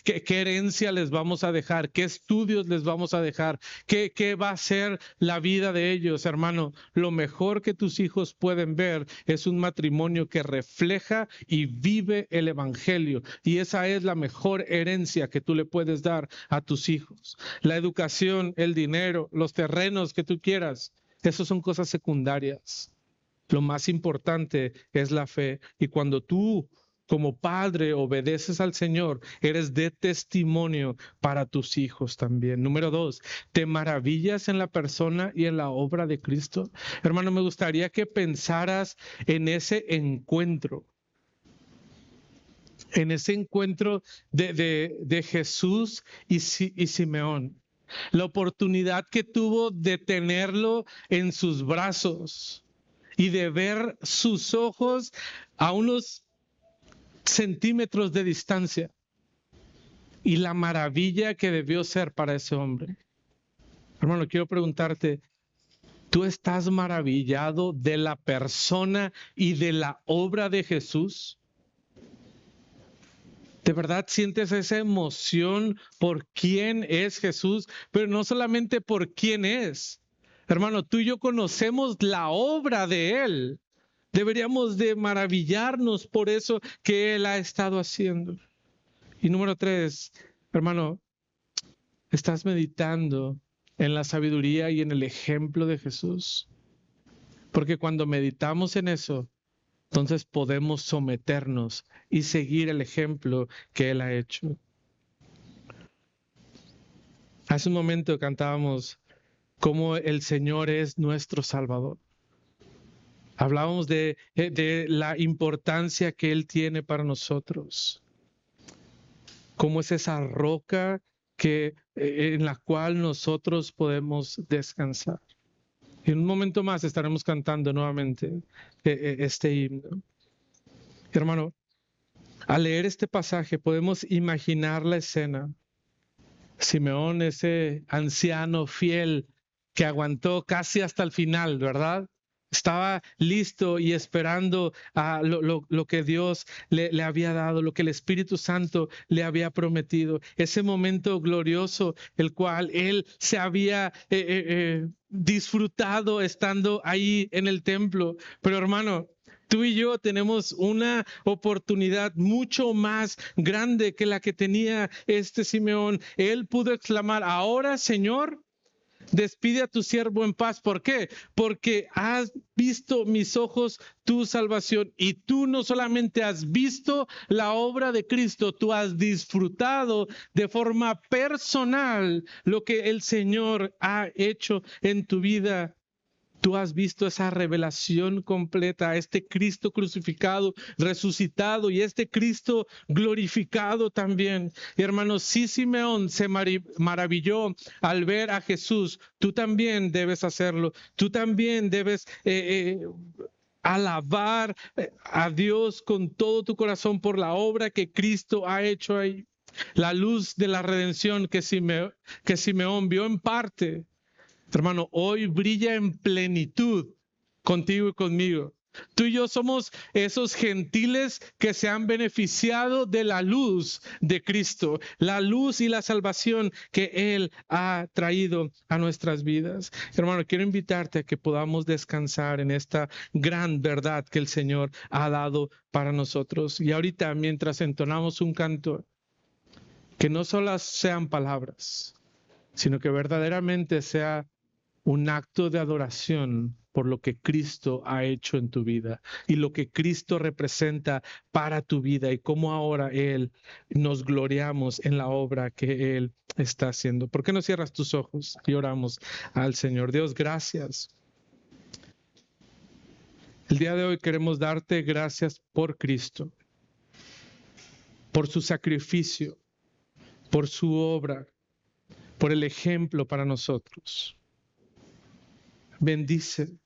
S1: qué herencia les vamos a dejar, qué estudios les vamos a dejar, qué va a ser la vida de ellos, hermano. Lo mejor que tus hijos pueden ver es un matrimonio que refleja y vive el evangelio. Y esa es la mejor herencia que tú le puedes dar a tus hijos. La educación, el dinero, los terrenos que tú quieras, esas son cosas secundarias. Lo más importante es la fe. Y cuando tú, como padre, obedeces al Señor, eres de testimonio para tus hijos también. Número 2, ¿te maravillas en la persona y en la obra de Cristo? Hermano, me gustaría que pensaras en ese encuentro. En ese encuentro de Jesús y Simeón. La oportunidad que tuvo de tenerlo en sus brazos y de ver sus ojos a unos centímetros de distancia, y la maravilla que debió ser para ese hombre. Hermano, quiero preguntarte, ¿tú estás maravillado de la persona y de la obra de Jesús? ¿De verdad sientes esa emoción por quién es Jesús? Pero no solamente por quién es. Hermano, tú y yo conocemos la obra de Él. Deberíamos de maravillarnos por eso que Él ha estado haciendo. Y número 3, hermano, ¿estás meditando en la sabiduría y en el ejemplo de Jesús? Porque cuando meditamos en eso, entonces podemos someternos y seguir el ejemplo que Él ha hecho. Hace un momento cantábamos cómo el Señor es nuestro Salvador. Hablábamos de la importancia que Él tiene para nosotros. Cómo es esa roca en la cual nosotros podemos descansar. En un momento más estaremos cantando nuevamente este himno. Hermano, al leer este pasaje podemos imaginar la escena. Simeón, ese anciano fiel que aguantó casi hasta el final, ¿verdad? Estaba listo y esperando a lo que Dios le había dado, lo que el Espíritu Santo le había prometido. Ese momento glorioso, el cual él se había disfrutado estando ahí en el templo. Pero hermano, tú y yo tenemos una oportunidad mucho más grande que la que tenía este Simeón. Él pudo exclamar, ahora, Señor, despide a tu siervo en paz. ¿Por qué? Porque has visto mis ojos tu salvación, y tú no solamente has visto la obra de Cristo, tú has disfrutado de forma personal lo que el Señor ha hecho en tu vida. Tú has visto esa revelación completa, este Cristo crucificado, resucitado, y este Cristo glorificado también. Y hermanos, si Simeón se maravilló al ver a Jesús, tú también debes hacerlo. Tú también debes alabar a Dios con todo tu corazón por la obra que Cristo ha hecho ahí. La luz de la redención que Simeón vio en parte, hermano, hoy brilla en plenitud contigo y conmigo. Tú y yo somos esos gentiles que se han beneficiado de la luz de Cristo, la luz y la salvación que Él ha traído a nuestras vidas. Hermano, quiero invitarte a que podamos descansar en esta gran verdad que el Señor ha dado para nosotros. Y ahorita, mientras entonamos un canto, que no solo sean palabras, sino que verdaderamente sea un acto de adoración por lo que Cristo ha hecho en tu vida y lo que Cristo representa para tu vida, y cómo ahora Él nos gloriamos en la obra que Él está haciendo. ¿Por qué no cierras tus ojos y oramos al Señor? Dios, gracias. El día de hoy queremos darte gracias por Cristo, por su sacrificio, por su obra, por el ejemplo para nosotros. Bendice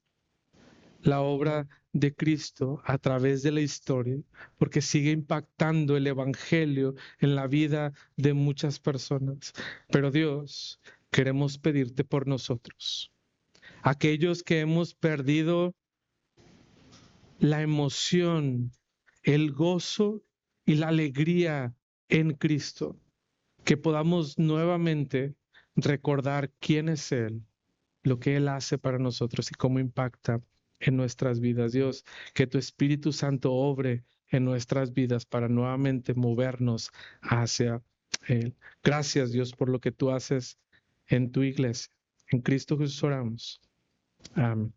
S1: la obra de Cristo a través de la historia, porque sigue impactando el evangelio en la vida de muchas personas. Pero Dios, queremos pedirte por nosotros, aquellos que hemos perdido la emoción, el gozo y la alegría en Cristo. Que podamos nuevamente recordar quién es Él, lo que Él hace para nosotros y cómo impacta en nuestras vidas. Dios, que tu Espíritu Santo obre en nuestras vidas para nuevamente movernos hacia Él. Gracias, Dios, por lo que tú haces en tu iglesia. En Cristo Jesús oramos. Amén.